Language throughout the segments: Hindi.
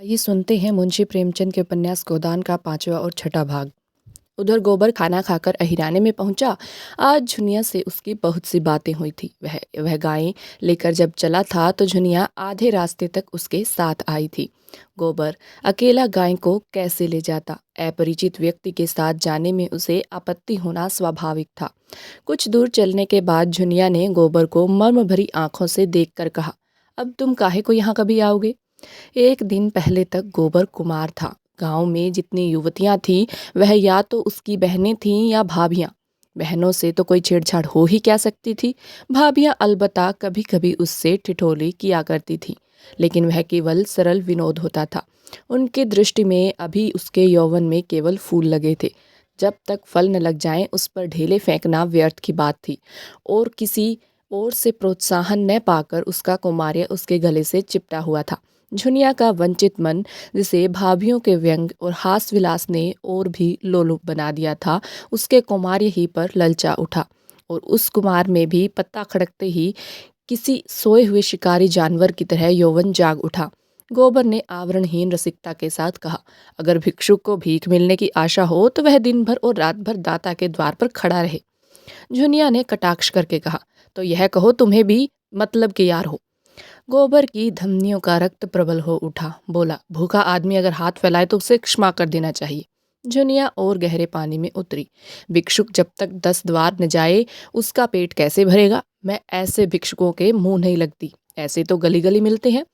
आइए सुनते हैं मुंशी प्रेमचंद के उपन्यास गोदान का 5वां और छठा भाग। उधर गोबर खाना खाकर अहिराने में पहुंचा। आज झुनिया से उसकी बहुत सी बातें हुई थी। वह गायें लेकर जब चला था तो झुनिया आधे रास्ते तक उसके साथ आई थी। गोबर अकेला गाय को कैसे ले जाता? अपरिचित व्यक्ति के साथ जाने में उसे आपत्ति होना स्वाभाविक था। कुछ दूर चलने के बाद झुनिया ने गोबर को मर्म भरी आंखों से देखकर कहा, अब तुम काहे को यहाँ कभी आओगे? एक दिन पहले तक गोबर कुमार था। गांव में जितनी युवतियां थीं वह या तो उसकी बहनें थीं या भाभियां। बहनों से तो कोई छेड़छाड़ हो ही क्या सकती थी। भाभियां अलबत्ता कभी कभी उससे ठिठोली किया करती थीं, लेकिन वह केवल सरल विनोद होता था। उनकी दृष्टि में अभी उसके यौवन में केवल फूल लगे थे। जब तक फल न लग जाएं उस पर ढेले फेंकना व्यर्थ की बात थी। और किसी और से प्रोत्साहन न पाकर उसका कौमार्य उसके गले से चिपटा हुआ था। झुनिया का वंचित मन, जिसे भाभियों के व्यंग और हास विलास ने और भी लोलुप बना दिया था, उसके कौमार्य ही पर ललचा उठा। और उस कुमार में भी पत्ता खड़कते ही किसी सोए हुए शिकारी जानवर की तरह यौवन जाग उठा। गोबर ने आवरणहीन रसिकता के साथ कहा, अगर भिक्षुक को भीख मिलने की आशा हो तो वह दिन भर और रात भर दाता के द्वार पर खड़ा रहे। झुनिया ने कटाक्ष करके कहा, तो यह कहो तुम्हें भी मतलब के यार हो। गोबर की धमनियों का रक्त प्रबल हो उठा। बोला, भूखा आदमी अगर हाथ फैलाए तो उसे क्षमा कर देना चाहिए। झुनिया और गहरे पानी में उतरी। भिक्षुक जब तक 10 द्वार न जाए उसका पेट कैसे भरेगा? मैं ऐसे भिक्षुकों के मुंह नहीं लगती। ऐसे तो गली गली मिलते हैं।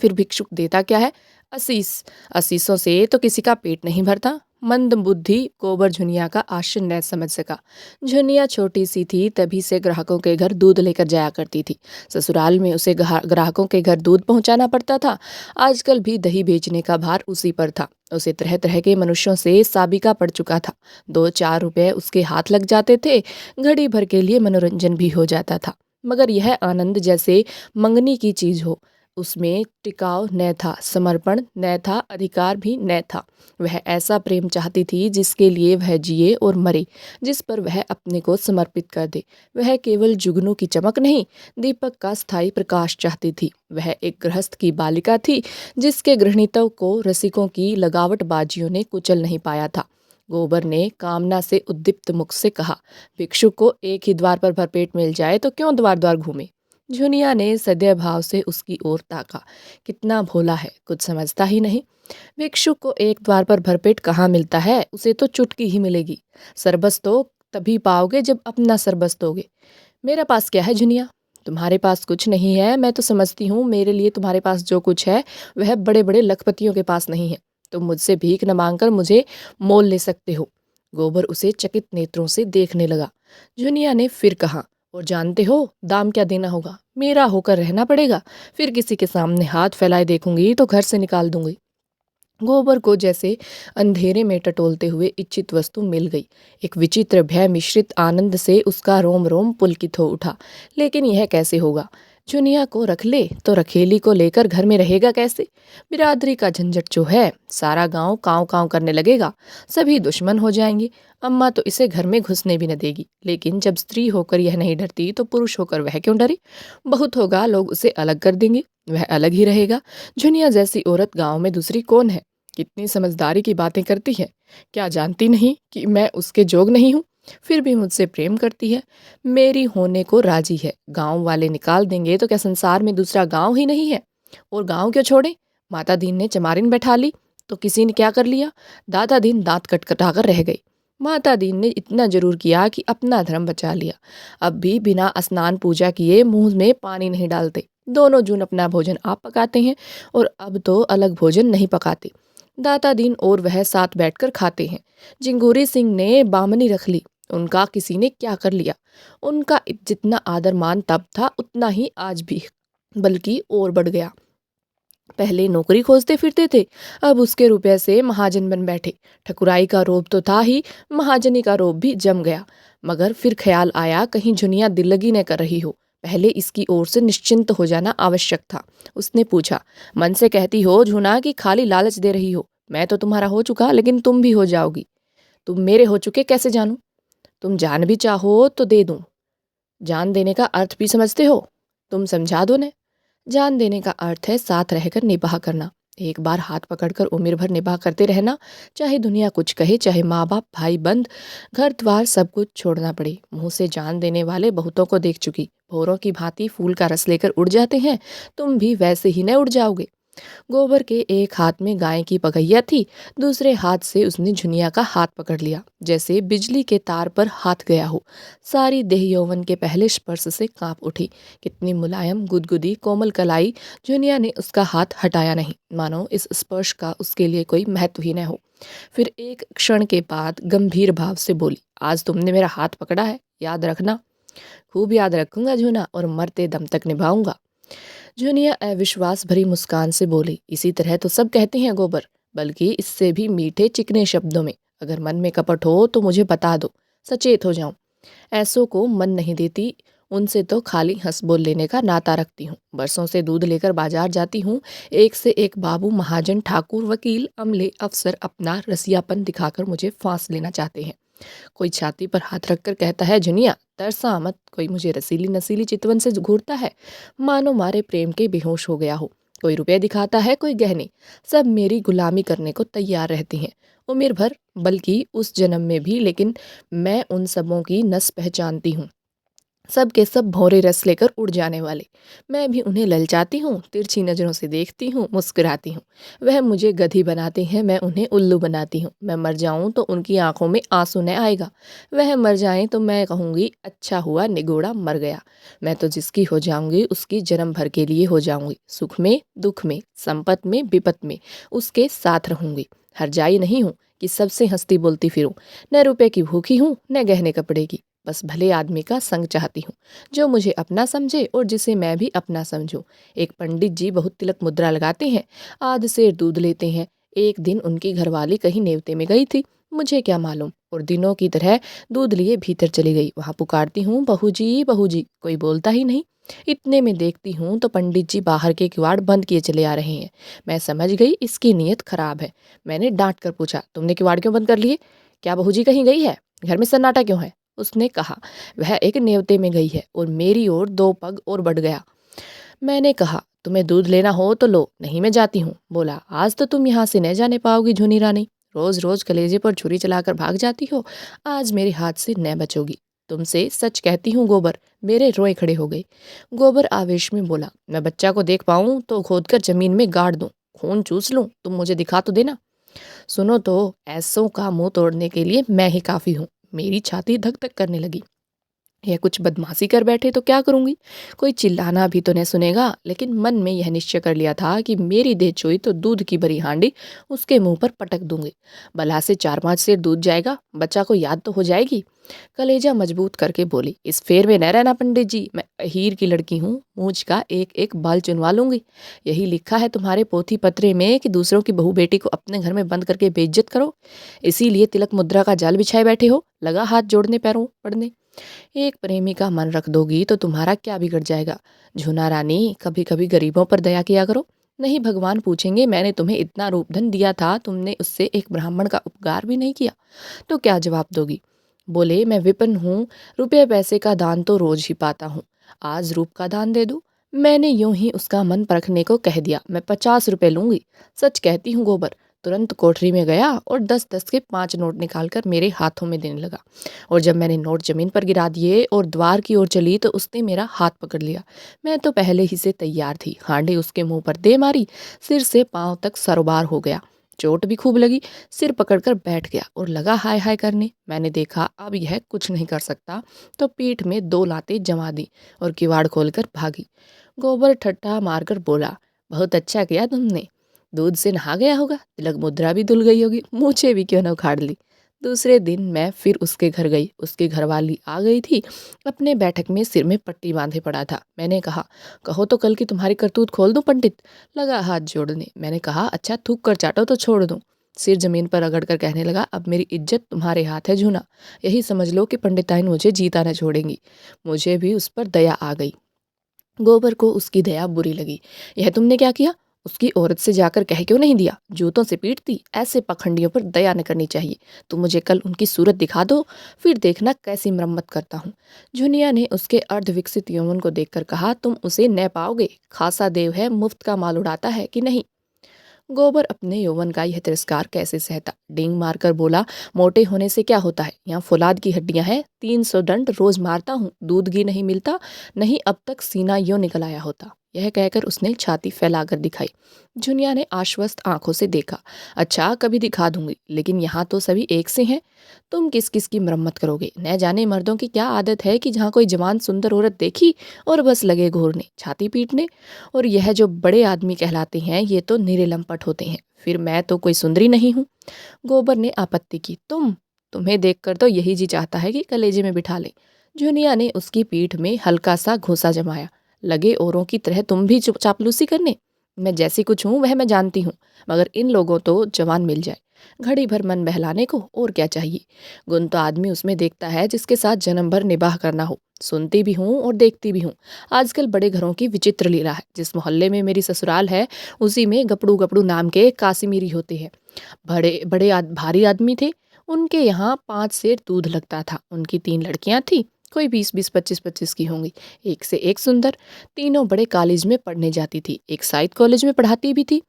फिर भिक्षुक देता क्या है? असीस। असीसों से तो किसी का पेट नहीं भरता। मंद बुद्धि गोबर झुनिया का आशय न समझ सका। झुनिया छोटी सी थी, तभी से ग्राहकों के घर दूध लेकर जाया करती थी। ससुराल में उसे ग्राहकों के घर दूध पहुंचाना पड़ता था। आजकल भी दही बेचने का भार उसी पर था। उसे तरह तरह के मनुष्यों से साबिका पड़ चुका था। 2-4 रुपए उसके हाथ लग जाते थे। घड़ी भर के लिए मनोरंजन भी हो जाता था। मगर यह आनंद जैसे मंगनी की चीज हो। उसमें टिकाव न था, समर्पण न था, अधिकार भी न था। वह ऐसा प्रेम चाहती थी जिसके लिए वह जिए और मरे, जिस पर वह अपने को समर्पित कर दे। वह केवल जुगनू की चमक नहीं, दीपक का स्थायी प्रकाश चाहती थी। वह एक गृहस्थ की बालिका थी जिसके गृहिणीत्व को रसिकों की लगावटबाजियों ने कुचल नहीं पाया था। गोबर ने कामना से उद्दीप्त मुख से कहा, भिक्षुक को एक ही द्वार पर भरपेट मिल जाए तो क्यों द्वार द्वार घूमे? झुनिया ने सदैव भाव से उसकी ओर ताका। कितना भोला है, कुछ समझता ही नहीं। भिक्षुक को एक द्वार पर भरपेट कहाँ मिलता है? उसे तो चुटकी ही मिलेगी। सरबस तो तभी पाओगे जब अपना सरबस दोगे। मेरा पास क्या है झुनिया? तुम्हारे पास कुछ नहीं है, मैं तो समझती हूँ। मेरे लिए तुम्हारे पास जो कुछ है वह बड़े बड़े लखपतियों के पास नहीं है। तुम मुझसे भीख न मांगकर मुझे मोल ले सकते हो। गोबर उसे चकित नेत्रों से देखने लगा। झुनिया ने फिर कहा, और जानते हो दाम क्या देना होगा? मेरा होकर रहना पड़ेगा। फिर किसी के सामने हाथ फैलाए देखूंगी तो घर से निकाल दूंगी। गोबर को जैसे अंधेरे में टटोलते हुए इच्छित वस्तु मिल गई। एक विचित्र भय मिश्रित आनंद से उसका रोम रोम पुलकित हो उठा। लेकिन यह कैसे होगा? चुनिया को रख ले तो रखेली को लेकर घर में रहेगा कैसे? बिरादरी का झंझट जो है, सारा गांव कांव कांव करने लगेगा। सभी दुश्मन हो जाएंगे। अम्मा तो इसे घर में घुसने भी न देगी। लेकिन जब स्त्री होकर यह नहीं डरती तो पुरुष होकर वह क्यों डरे? बहुत होगा, लोग उसे अलग कर देंगे, वह अलग ही रहेगा। झुनिया जैसी औरत गांव में दूसरी कौन है? कितनी समझदारी की बातें करती है। क्या जानती नहीं कि मैं उसके जोग नहीं हूँ? फिर भी मुझसे प्रेम करती है, मेरी होने को राजी है। गांव वाले निकाल देंगे तो क्या संसार में दूसरा गांव ही नहीं है? और गांव क्यों छोड़े? माता दीन ने चमारिन बैठा ली तो किसी ने क्या कर लिया? दादा दीन दांत कटकटाकर रह गई। माता दीन ने इतना जरूर किया कि अपना धर्म बचा लिया। अब भी बिना स्नान पूजा किए मुंह में पानी नहीं डालते। दोनों जून अपना भोजन आप पकाते हैं और अब तो अलग भोजन नहीं पकाते। दाता दीन और वह साथ बैठकर खाते हैं। जिंगूरी सिंह ने बामनी रख ली, उनका किसी ने क्या कर लिया? उनका जितना आदर मान तब था उतना ही आज भी, बल्कि और बढ़ गया। पहले नौकरी खोजते फिरते थे, अब उसके रुपए से महाजन बन बैठे। ठकुराई का रोब तो था ही, महाजनी का रोब भी जम गया। मगर फिर ख्याल आया कहीं झुनिया दिल्लगी न कर रही हो। पहले इसकी ओर से निश्चिंत हो जाना आवश्यक था। उसने पूछा, मन से कहती हो झुना कि खाली लालच दे रही हो? मैं तो तुम्हारा हो चुका, लेकिन तुम भी हो जाओगी। तुम मेरे हो चुके कैसे जानूं? तुम जान भी चाहो तो दे दूं। जान देने का अर्थ भी समझते हो? तुम समझा दो ने। जान देने का अर्थ है साथ रहकर निबाह करना। एक बार हाथ पकड़कर उम्र भर निभा करते रहना, चाहे दुनिया कुछ कहे, चाहे माँ बाप भाई बंद घर द्वार सब कुछ छोड़ना पड़े। मुंह से जान देने वाले बहुतों को देख चुकी, भौरों की भांति फूल का रस लेकर उड़ जाते हैं, तुम भी वैसे ही न उड़ जाओगे। गोबर के एक हाथ में गाय की पगैया थी, दूसरे हाथ से उसने झुनिया का हाथ पकड़ लिया, जैसे बिजली के तार पर हाथ गया हो। सारी देह यौवन के पहले स्पर्श से कांप उठी। कितनी मुलायम गुदगुदी कोमल कलाई। झुनिया ने उसका हाथ हटाया नहीं, मानो इस स्पर्श का उसके लिए कोई महत्व ही न हो। फिर एक क्षण के बाद गंभीर भाव से बोली, आज तुमने मेरा हाथ पकड़ा है, याद रखना। खूब याद रखूंगा झुना, और मरते दम तक निभाऊंगा। जूनिया अविश्वास भरी मुस्कान से बोली, इसी तरह तो सब कहते हैं गोबर, बल्कि इससे भी मीठे चिकने शब्दों में। अगर मन में कपट हो तो मुझे बता दो, सचेत हो जाऊं। ऐसों को मन नहीं देती, उनसे तो खाली हंस बोल लेने का नाता रखती हूँ। बरसों से दूध लेकर बाजार जाती हूँ, एक से एक बाबू, महाजन, ठाकुर, वकील, अमले, अफसर अपना रसियापन दिखाकर मुझे फांस लेना चाहते हैं। कोई छाती पर हाथ रखकर कहता है, जुनिया तरसा मत, कोई मुझे रसीली नसीली चितवन से घूरता है, मानो मारे प्रेम के बेहोश हो गया हो। कोई रुपए दिखाता है, कोई गहने, सब मेरी गुलामी करने को तैयार रहती हैं, उम्र भर, बल्कि उस जन्म में भी। लेकिन मैं उन सबों की नस पहचानती हूँ, सब के सब भौरे रस लेकर उड़ जाने वाले। मैं भी उन्हें ललचाती हूँ, तिरछी नज़रों से देखती हूँ, मुस्कुराती हूँ। वह मुझे गधी बनाते हैं, मैं उन्हें उल्लू बनाती हूँ। मैं मर जाऊँ तो उनकी आंखों में आंसू न आएगा, वह मर जाएं तो मैं कहूँगी, अच्छा हुआ निगोड़ा मर गया। मैं तो जिसकी हो जाऊँगी उसकी जन्म भर के लिए हो जाऊँगी, सुख में दुख में, संपत में विपत में उसके साथ रहूँगी। हरजाई नहीं हूँ कि सबसे हंसती बोलती फिरूं, न रुपए की भूखी हूँ न गहने कपड़े की। बस भले आदमी का संग चाहती हूँ, जो मुझे अपना समझे और जिसे मैं भी अपना समझूं। एक पंडित जी बहुत तिलक मुद्रा लगाते हैं, आध सेर दूध लेते हैं। एक दिन उनकी घरवाली कहीं नेवते में गई थी, मुझे क्या मालूम, और दिनों की तरह दूध लिए भीतर चली गई। वहां पुकारती हूँ, बहू जी बहू जी, कोई बोलता ही नहीं। इतने में देखती हूँ तो पंडित जी बाहर के किवाड़ बंद किए चले आ रहे हैं। मैं समझ गई इसकी नीयत खराब है। मैंने डांट कर पूछा, तुमने किवाड़ क्यों बंद कर लिए? क्या बहू जी कहीं गई है? घर में सन्नाटा क्यों है? उसने कहा, वह एक नेवते में गई है, और मेरी ओर दो पग और बढ़ गया। मैंने कहा, तुम्हें दूध लेना हो तो लो, नहीं मैं जाती हूँ। बोला, आज तो तुम यहाँ से न जाने पाओगी झुनी रानी, रोज रोज कलेजे पर छुरी चलाकर भाग जाती हो, आज मेरे हाथ से न बचोगी। तुमसे सच कहती हूँ गोबर। मेरे रोए खड़े हो गए। गोबर आवेश में बोला, मैं बच्चा को देख पाऊं तो खोदकर जमीन में गाड़ दूं, खून चूस लूं, तुम मुझे दिखा तो देना। सुनो तो, ऐसों का मुंह तोड़ने के लिए मैं ही काफी हूँ। मेरी छाती धक धक करने लगी। यह कुछ बदमाशी कर बैठे तो क्या करूंगी? कोई चिल्लाना भी तो नहीं सुनेगा। लेकिन मन में यह निश्चय कर लिया था कि मेरी देह चोई तो दूध की बड़ी हांडी उसके मुंह पर पटक दूंगी। बला से 4-5 सेर दूध जाएगा, बच्चा को याद तो हो जाएगी। कलेजा मजबूत करके बोली, इस फेर में न रहना पंडित जी, मैं हीर की लड़की हूँ, मूंछ का एक एक बाल चुनवा लूंगी। यही लिखा है तुम्हारे पोथी पत्रे में कि दूसरों की बहू बेटी को अपने घर में बंद करके बेइज्जत करो, इसीलिए तिलक मुद्रा का जाल बिछाए बैठे हो, लगा हाथ जोड़ने पैरों पड़ने। एक प्रेमी का मन रख दोगी तो तुम्हारा क्या बिगड़ जाएगा? झूना रानी, कभी कभी गरीबों पर दया किया करो। नहीं, भगवान पूछेंगे, मैंने तुम्हें इतना रूपधन दिया था, तुमने उससे एक ब्राह्मण का उपकार भी नहीं किया, तो क्या जवाब दोगी? बोले, मैं विपन्न हूँ, रुपये पैसे का दान तो रोज ही पाता हूँ, आज रूप का दान दे दूँ। मैंने यूं ही उसका मन परखने को कह दिया, मैं 50 रुपए लूंगी। सच कहती हूँ गोबर। तुरंत कोठरी में गया और 10-10 के 5 नोट निकालकर मेरे हाथों में देने लगा। और जब मैंने नोट जमीन पर गिरा दिए और द्वार की ओर चली तो उसने मेरा हाथ पकड़ लिया। मैं तो पहले ही से तैयार थी, हांडी उसके मुंह पर दे मारी, सिर से पांव तक सरोबार हो गया। चोट भी खूब लगी। सिर पकड़कर बैठ गया और लगा हाय हाय करने। मैंने देखा अब यह कुछ नहीं कर सकता, तो पीठ में 2 लातें जमा दी और किवाड़ खोलकर भागी। गोबर ठट्ठा मारकर बोला, बहुत अच्छा किया तुमने, दूध से नहा गया होगा, तिलक मुद्रा भी धुल गई होगी, मूछें भी क्यों न उखाड़ ली। दूसरे दिन मैं फिर उसके घर गई। उसकी घरवाली आ गई थी, अपने बैठक में सिर में पट्टी बांधे पड़ा था। मैंने कहा, कहो तो कल की तुम्हारी करतूत खोल दूं पंडित? लगा हाथ जोड़ने। मैंने कहा, अच्छा थूक कर चाटो तो छोड़ दूं। सिर जमीन पर रगड़ कर कहने लगा, अब मेरी इज्जत तुम्हारे हाथ है जूना, यही समझ लो कि पंडिताइन मुझे जीता न छोड़ेंगी। मुझे भी उस पर दया आ गई। गोबर को उसकी दया बुरी लगी। यह तुमने क्या किया? उसकी औरत से जाकर कह क्यों नहीं दिया? जूतों से पीटती। ऐसे पखंडियों पर दया न करनी चाहिए। तुम मुझे कल उनकी सूरत दिखा दो, फिर देखना कैसी मरम्मत करता हूँ। जुनिया ने उसके अर्ध विकसित यौवन को देखकर कहा, तुम उसे न पाओगे, खासा देव है, मुफ्त का माल उड़ाता है कि नहीं। गोबर अपने यौवन का यह तिरस्कार कैसे सहता, डींग मारकर बोला, मोटे होने से क्या होता है, यहाँ फौलाद की हड्डियां हैं, 300 दंड रोज मारता हूँ, दूध घी नहीं मिलता, नहीं अब तक सीना यूं निकल आया होता। यह कहकर उसने छाती फैलाकर दिखाई। झुनिया ने आश्वस्त आंखों से देखा। अच्छा, कभी दिखा दूंगी, लेकिन यहाँ तो सभी एक से हैं। तुम किस किस की मरम्मत करोगे? न जाने मर्दों की क्या आदत है कि जहाँ कोई जवान सुंदर औरत देखी और बस लगे घूरने, छाती पीटने। और यह जो बड़े आदमी कहलाते हैं ये तो निरे लंपट होते हैं। फिर मैं तो कोई सुंदरी नहीं हूँ। गोबर ने आपत्ति की। तुम्हें देखकर तो यही जी चाहता है कि कलेजे में बिठा ले। जुनिया ने उसकी पीठ में हल्का सा घूंसा जमाया। लगे औरों की तरह तुम भी चापलूसी करने? मैं जैसी कुछ हूँ वह मैं जानती हूँ, मगर इन लोगों तो जवान मिल जाए घड़ी भर मन बहलाने को, और क्या चाहिए। गुण तो आदमी उसमें देखता है जिसके साथ जन्म भर निबाह करना हो। सुनती भी हूँ और देखती भी हूँ। आजकल बड़े घरों की विचित्र लीला है। जिस मोहल्ले में मेरी ससुराल है उसी में गपड़ू गपड़ू नाम के काश्मीरी होते हैं। भारी आदमी थे। उनके यहाँ 5 सेर दूध लगता था। उनकी 3 लड़कियां थी, कोई 20-20, 25-25 की होंगी, एक से एक सुंदर। तीनों बड़े कॉलेज में पढ़ने जाती थी, एक साइड कॉलेज में पढ़ाती भी थी।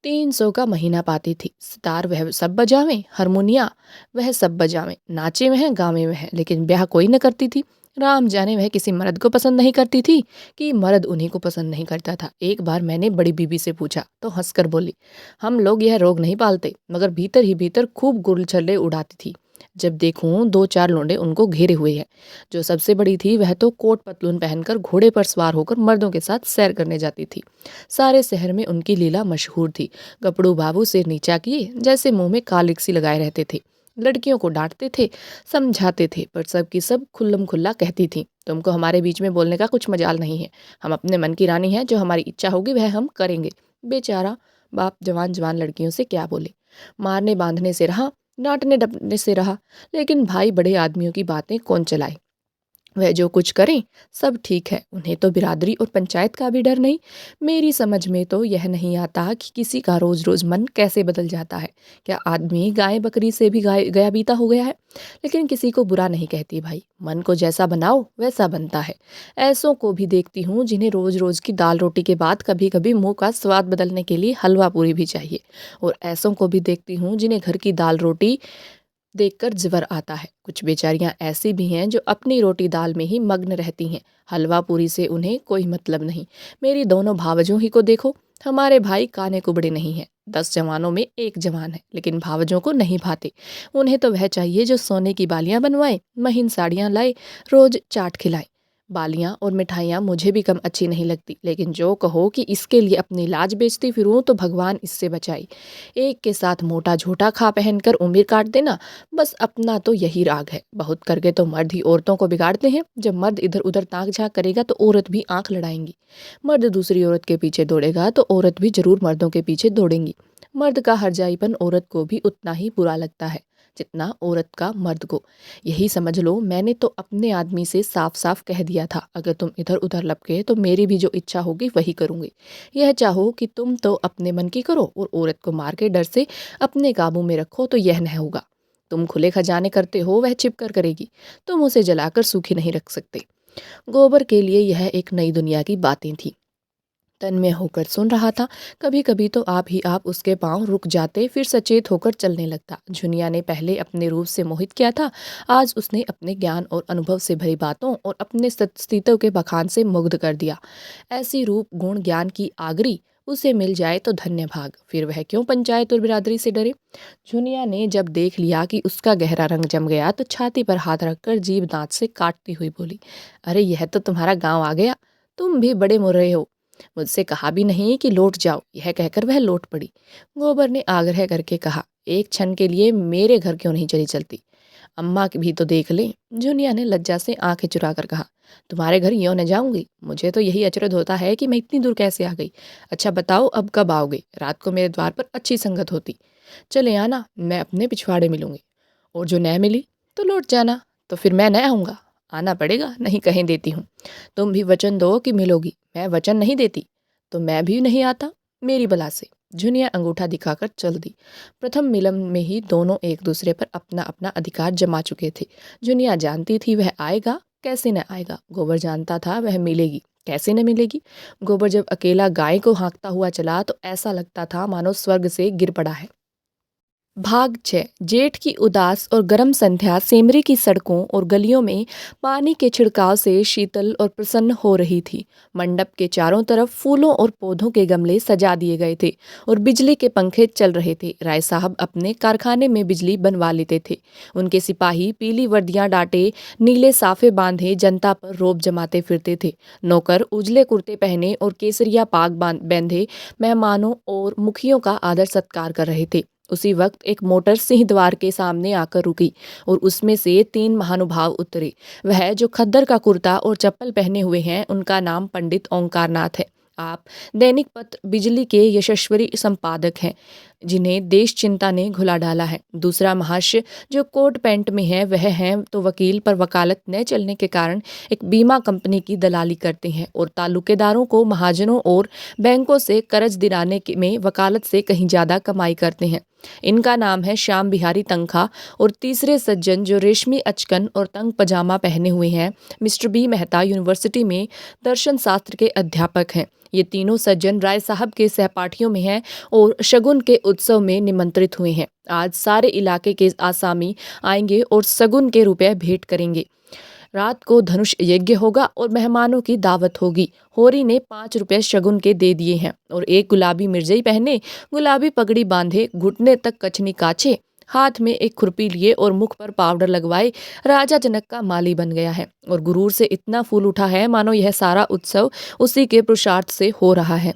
300 का महीना पाती थी। सितार वह सब बजावें, हारमोनिया वह सब बजावें, नाचे वह गावे वह, लेकिन ब्याह कोई न करती थी। राम जाने वह किसी मर्द को पसंद नहीं करती थी कि मर्द उन्हीं को पसंद नहीं करता था। एक बार मैंने बड़ी बीबी से पूछा तो हंसकर बोली, हम लोग यह रोग नहीं पालते, मगर भीतर ही भीतर खूब गुलछल्ले उड़ाती थी। जब देखूं 2-4 लौंडे उनको घेरे हुए हैं। जो सबसे बड़ी थी वह तो कोट पतलून पहनकर घोड़े पर सवार होकर मर्दों के साथ सैर करने जाती थी। सारे शहर में उनकी लीला मशहूर थी। गपड़ू बाबू सिर नीचा किए जैसे मुंह में कालिक्सी लगाए रहते थे। लड़कियों को डांटते थे, समझाते थे, पर सब की सब खुल्लम खुल्ला कहती थी, तुमको हमारे बीच में बोलने का कुछ मजाल नहीं है। हम अपने मन की रानी हैं, जो हमारी इच्छा होगी वह हम करेंगे। बेचारा बाप जवान जवान लड़कियों से क्या बोले। मारने बांधने से रहा, डांटने डपटने से रहा, लेकिन भाई बड़े आदमियों की बातें कौन चलाए। वह जो कुछ करें सब ठीक है, उन्हें तो बिरादरी और पंचायत का भी डर नहीं। मेरी समझ में तो यह नहीं आता कि किसी का रोज रोज मन कैसे बदल जाता है। क्या आदमी गाय बकरी से भी गया बीता हो गया है? लेकिन किसी को बुरा नहीं कहती भाई, मन को जैसा बनाओ वैसा बनता है। ऐसों को भी देखती हूँ जिन्हें रोज रोज की दाल रोटी के बाद कभी कभी मुंह का स्वाद बदलने के लिए हलवा पूरी भी चाहिए। और ऐसों को भी देखती हूँ जिन्हें घर की दाल रोटी देखकर जिवर आता है। कुछ बेचारियां ऐसी भी हैं जो अपनी रोटी दाल में ही मग्न रहती हैं, हलवा पूरी से उन्हें कोई मतलब नहीं। मेरी दोनों भावजों ही को देखो। हमारे भाई काने कुबड़े नहीं हैं। 10 जवानों में एक जवान है, लेकिन भावजों को नहीं भाते। उन्हें तो वह चाहिए जो सोने की बालियां बनवाए, महीन साड़ियां लाए, रोज चाट खिलाए। बालियां और मिठाइयाँ मुझे भी कम अच्छी नहीं लगती, लेकिन जो कहो कि इसके लिए अपनी लाज बेचती फिरूं तो भगवान इससे बचाए। एक के साथ मोटा झोटा खा पहनकर उम्र काट देना, बस अपना तो यही राग है। बहुत करके तो मर्द ही औरतों को बिगाड़ते हैं। जब मर्द इधर उधर ताक झांक करेगा तो औरत भी आंख लड़ाएंगी। मर्द दूसरी औरत के पीछे दौड़ेगा तो औरत भी जरूर मर्दों के पीछे दौड़ेंगी। मर्द का हरजाईपन औरत को भी उतना ही बुरा लगता है जितना औरत का मर्द को। यही समझ लो, मैंने तो अपने आदमी से साफ साफ कह दिया था, अगर तुम इधर उधर लपके तो मेरी भी जो इच्छा होगी वही करूंगी। यह चाहो कि तुम तो अपने मन की करो और औरत को मार के डर से अपने काबू में रखो तो यह न होगा। तुम खुले खजाने करते हो, वह छिप कर करेगी। तुम उसे जलाकर सूखी नहीं रख सकते। गोबर के लिए यह एक नई दुनिया की बातें थी। तन्मय होकर सुन रहा था। कभी कभी तो आप ही आप उसके पांव रुक जाते, फिर सचेत होकर चलने लगता। झुनिया ने पहले अपने रूप से मोहित किया था, आज उसने अपने ज्ञान और अनुभव से भरी बातों और अपने अस्तित्व के बखान से मुग्ध कर दिया। ऐसी रूप गुण ज्ञान की आगरी उसे मिल जाए तो धन्य भाग। फिर वह क्यों पंचायत और बिरादरी से डरे। झुनिया ने जब देख लिया कि उसका गहरा रंग जम गया तो छाती पर हाथ रखकर जीभ दांत से काटती हुई बोली, अरे यह तो तुम्हारा गाँव आ गया। तुम भी बड़े मुर्रे हो। मुझसे कहा भी नहीं कि लौट जाओ। यह कहकर वह लौट पड़ी। गोबर ने आग्रह करके कहा, एक क्षण के लिए मेरे घर क्यों नहीं चली चलती? अम्मा की भी तो देख ले। जुनिया ने लज्जा से आंखें चुरा कर कहा, तुम्हारे घर यूं न जाऊंगी। मुझे तो यही अचरज होता है कि मैं इतनी दूर कैसे आ गई। अच्छा बताओ अब कब आओगे? रात को मेरे द्वार पर अच्छी संगत होती। चले आना, मैं अपने पिछवाड़े मिलूंगी। और जो न मिली तो लौट जाना। तो फिर मैं न आऊँगा? आना पड़ेगा, नहीं कहीं देती हूँ। तुम भी वचन दो कि मिलोगी। मैं वचन नहीं देती तो मैं भी नहीं आता, मेरी बला से। झुनिया अंगूठा दिखाकर चल दी। प्रथम मिलन में ही दोनों एक दूसरे पर अपना अपना अधिकार जमा चुके थे। झुनिया जानती थी वह आएगा, कैसे न आएगा। गोबर जानता था वह मिलेगी कैसे न मिलेगी। गोबर जब अकेला गाय को हाँकता हुआ चला तो ऐसा लगता था मानो स्वर्ग से गिर पड़ा है। भाग 6। जेठ की उदास और गर्म संध्या सेमरी की सड़कों और गलियों में पानी के छिड़काव से शीतल और प्रसन्न हो रही थी। मंडप के चारों तरफ फूलों और पौधों के गमले सजा दिए गए थे और बिजली के पंखे चल रहे थे। राय साहब अपने कारखाने में बिजली बनवा लेते थे। उनके सिपाही पीली वर्दियां डाटे, नीले साफे बांधे जनता पर रौब जमाते फिरते थे। नौकर उजले कुर्ते पहने और केसरिया पाग बांधे मेहमानों और मुखियों का आदर सत्कार कर रहे थे। उसी वक्त एक मोटर सिंह द्वार के सामने आकर रुकी और उसमें से 3 महानुभाव उतरे। वह जो खद्दर का कुर्ता और चप्पल पहने हुए हैं, उनका नाम पंडित ओंकारनाथ है। आप दैनिक पत्र बिजली के यशस्वी संपादक हैं, जिन्हें देश चिंता ने घुला डाला है। दूसरा महाशय जो कोट पैंट में है, वह हैं तो वकील, पर वकालत न चलने के कारण एक बीमा कंपनी की दलाली करते हैं और तालुकेदारों को महाजनों और बैंकों से कर्ज दिलाने में वकालत से कहीं ज़्यादा कमाई करते हैं। इनका नाम है श्याम बिहारी तनखा। और तीसरे सज्जन जो रेशमी अचकन और तंग पजामा पहने हुए हैं, मिस्टर बी मेहता यूनिवर्सिटी में दर्शन शास्त्र के अध्यापक हैं। ये तीनों सज्जन राय साहब के सहपाठियों में हैं और शगुन के उत्सव में निमंत्रित हुए हैं। आज सारे इलाके के आसामी आएंगे और शगुन के रुपए भेंट करेंगे। रात को धनुष यज्ञ होगा और मेहमानों की दावत होगी। होरी ने 5 रुपए शगुन के दे दिए हैं और एक गुलाबी मिर्जई पहने, गुलाबी पगड़ी बांधे, घुटने तक कछनी काचे, हाथ में एक खुरपी लिए और मुख पर पाउडर लगवाए राजा जनक का माली बन गया है और गुरूर से इतना फूल उठा है मानो यह सारा उत्सव उसी के पुरुषार्थ से हो रहा है।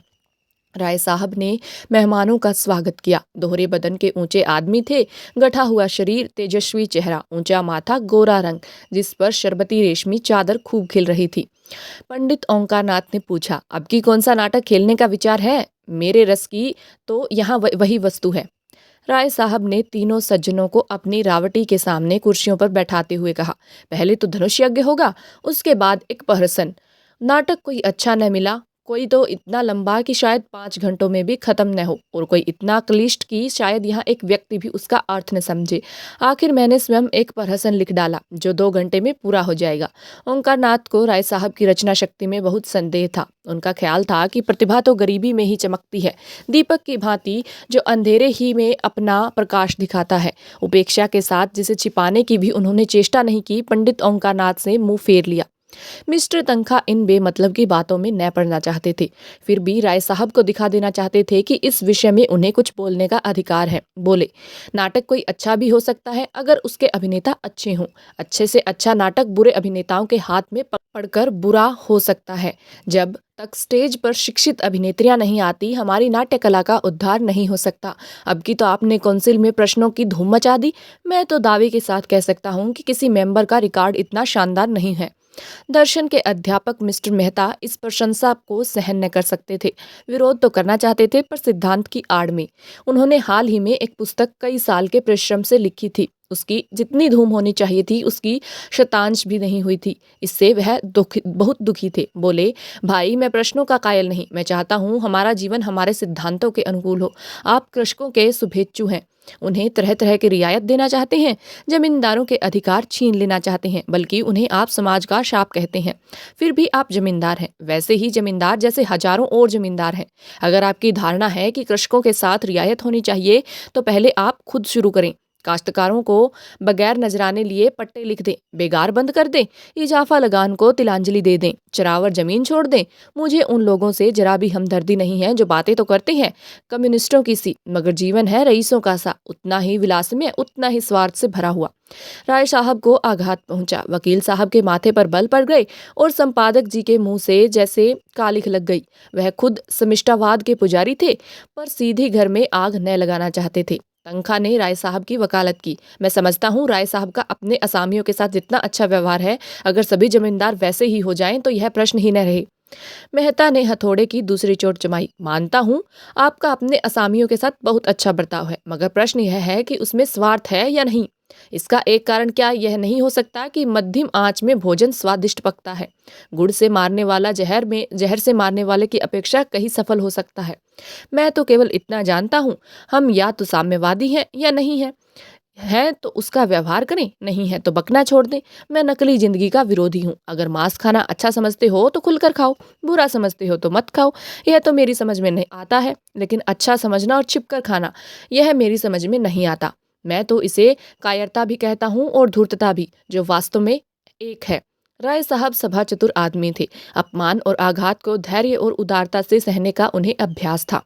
राय साहब ने मेहमानों का स्वागत किया। दोहरे बदन के ऊंचे आदमी थे, गठा हुआ शरीर, तेजस्वी चेहरा, ऊंचा माथा, गोरा रंग, जिस पर शरबती रेशमी चादर खूब खिल रही थी। पंडित ओंकारनाथ ने पूछा, अब की कौन सा नाटक खेलने का विचार है? मेरे रस की तो यहाँ वही वस्तु है। राय साहब ने तीनों सज्जनों को अपनी रावटी के सामने कुर्सियों पर बैठाते हुए कहा, पहले तो धनुष यज्ञ होगा, उसके बाद एक प्रहसन। नाटक कोई अच्छा न मिला, कोई तो इतना लंबा कि शायद 5 घंटों में भी खत्म न हो, और कोई इतना क्लिष्ट कि शायद यहाँ एक व्यक्ति भी उसका अर्थ न समझे। आखिर मैंने स्वयं एक प्रहसन लिख डाला जो 2 घंटे में पूरा हो जाएगा। ओंकारनाथ को राय साहब की रचना शक्ति में बहुत संदेह था। उनका ख्याल था कि प्रतिभा तो गरीबी में ही चमकती है, दीपक की भांति जो अंधेरे ही में अपना प्रकाश दिखाता है। उपेक्षा के साथ जिसे छिपाने की भी उन्होंने चेष्टा नहीं की, पंडित ओंकारनाथ से मुंह फेर लिया। मिस्टर तनखा इन बेमतलब की बातों में न पड़ना चाहते थे, फिर भी राय साहब को दिखा देना चाहते थे कि इस विषय में उन्हें कुछ बोलने का अधिकार है। बोले, नाटक कोई अच्छा भी हो सकता है अगर उसके अभिनेता अच्छे हों। अच्छे से अच्छा नाटक बुरे अभिनेताओं के हाथ में पड़कर बुरा हो सकता है। जब तक स्टेज पर शिक्षित अभिनेत्रियां नहीं आती, हमारी नाट्य कला का उद्धार नहीं हो सकता। अब की तो आपने काउंसिल में प्रश्नों की धूम मचा दी। मैं तो दावे के साथ कह सकता हूँ कि किसी मेंबर का रिकॉर्ड इतना शानदार नहीं है। दर्शन के अध्यापक मिस्टर मेहता इस प्रशंसा को सहन न कर सकते थे। विरोध तो करना चाहते थे, पर सिद्धांत की आड़ में। उन्होंने हाल ही में एक पुस्तक कई साल के परिश्रम से लिखी थी। उसकी जितनी धूम होनी चाहिए थी, उसकी शतांश भी नहीं हुई थी। इससे वह बहुत दुखी थे। बोले, भाई मैं प्रश्नों का कायल नहीं, मैं चाहता हूँ हमारा जीवन हमारे सिद्धांतों के अनुकूल हो। आप कृषकों के शुभेच्छु हैं, उन्हें तरह तरह की रियायत देना चाहते हैं, जमींदारों के अधिकार छीन लेना चाहते हैं, बल्कि उन्हें आप समाज का शाप कहते हैं। फिर भी आप जमींदार हैं, वैसे ही जमींदार जैसे हजारों और जमींदार हैं। अगर आपकी धारणा है कि कृषकों के साथ रियायत होनी चाहिए, तो पहले आप खुद शुरू करें। काश्तकारों को बगैर नजराने लिए पट्टे लिख दें, बेगार बंद कर दें, इजाफा लगान को तिलांजलि दे दें, चरावर जमीन छोड़ दें। मुझे उन लोगों से जरा भी हमदर्दी नहीं है जो बातें तो करते हैं कम्युनिस्टों की सी, मगर जीवन है रईसों का सा, उतना ही विलासमय, उतना ही स्वार्थ से भरा हुआ। राय साहब को आघात पहुंचा। वकील साहब के माथे पर बल पड़ गए और संपादक जी के मुंह से जैसे कालिख लग गई। वह खुद समिष्टावाद के पुजारी थे, पर सीधी घर में आग न लगाना चाहते थे। तनखा ने राय साहब की वकालत की। मैं समझता हूँ राय साहब का अपने असामियों के साथ जितना अच्छा व्यवहार है, अगर सभी जमींदार वैसे ही हो जाएं तो यह प्रश्न ही न रहे। मेहता ने हथौड़े की दूसरी चोट जमाई। मानता हूँ आपका अपने असामियों के साथ बहुत अच्छा बर्ताव है, मगर प्रश्न यह है कि उसमें स्वार्थ है या नहीं। इसका एक कारण क्या यह नहीं हो सकता कि मध्यम आंच में भोजन स्वादिष्ट पकता है? गुड़ से मारने वाला जहर से मारने वाले की अपेक्षा कहीं सफल हो सकता है। मैं तो केवल इतना जानता हूँ, हम या तो साम्यवादी हैं या नहीं हैं। है तो उसका व्यवहार करें, नहीं है तो बकना छोड़ दें। मैं नकली जिंदगी का विरोधी हूँ। अगर मांस खाना अच्छा समझते हो तो खुलकर खाओ, बुरा समझते हो तो मत खाओ। यह तो मेरी समझ में नहीं आता है। लेकिन अच्छा समझना और छिपकर खाना, यह मेरी समझ में नहीं आता। मैं तो इसे कायरता भी कहता हूँ और धूर्तता भी, जो वास्तव में एक है। राय साहब सभा चतुर आदमी थे। अपमान और आघात को धैर्य और उदारता से सहने का उन्हें अभ्यास था।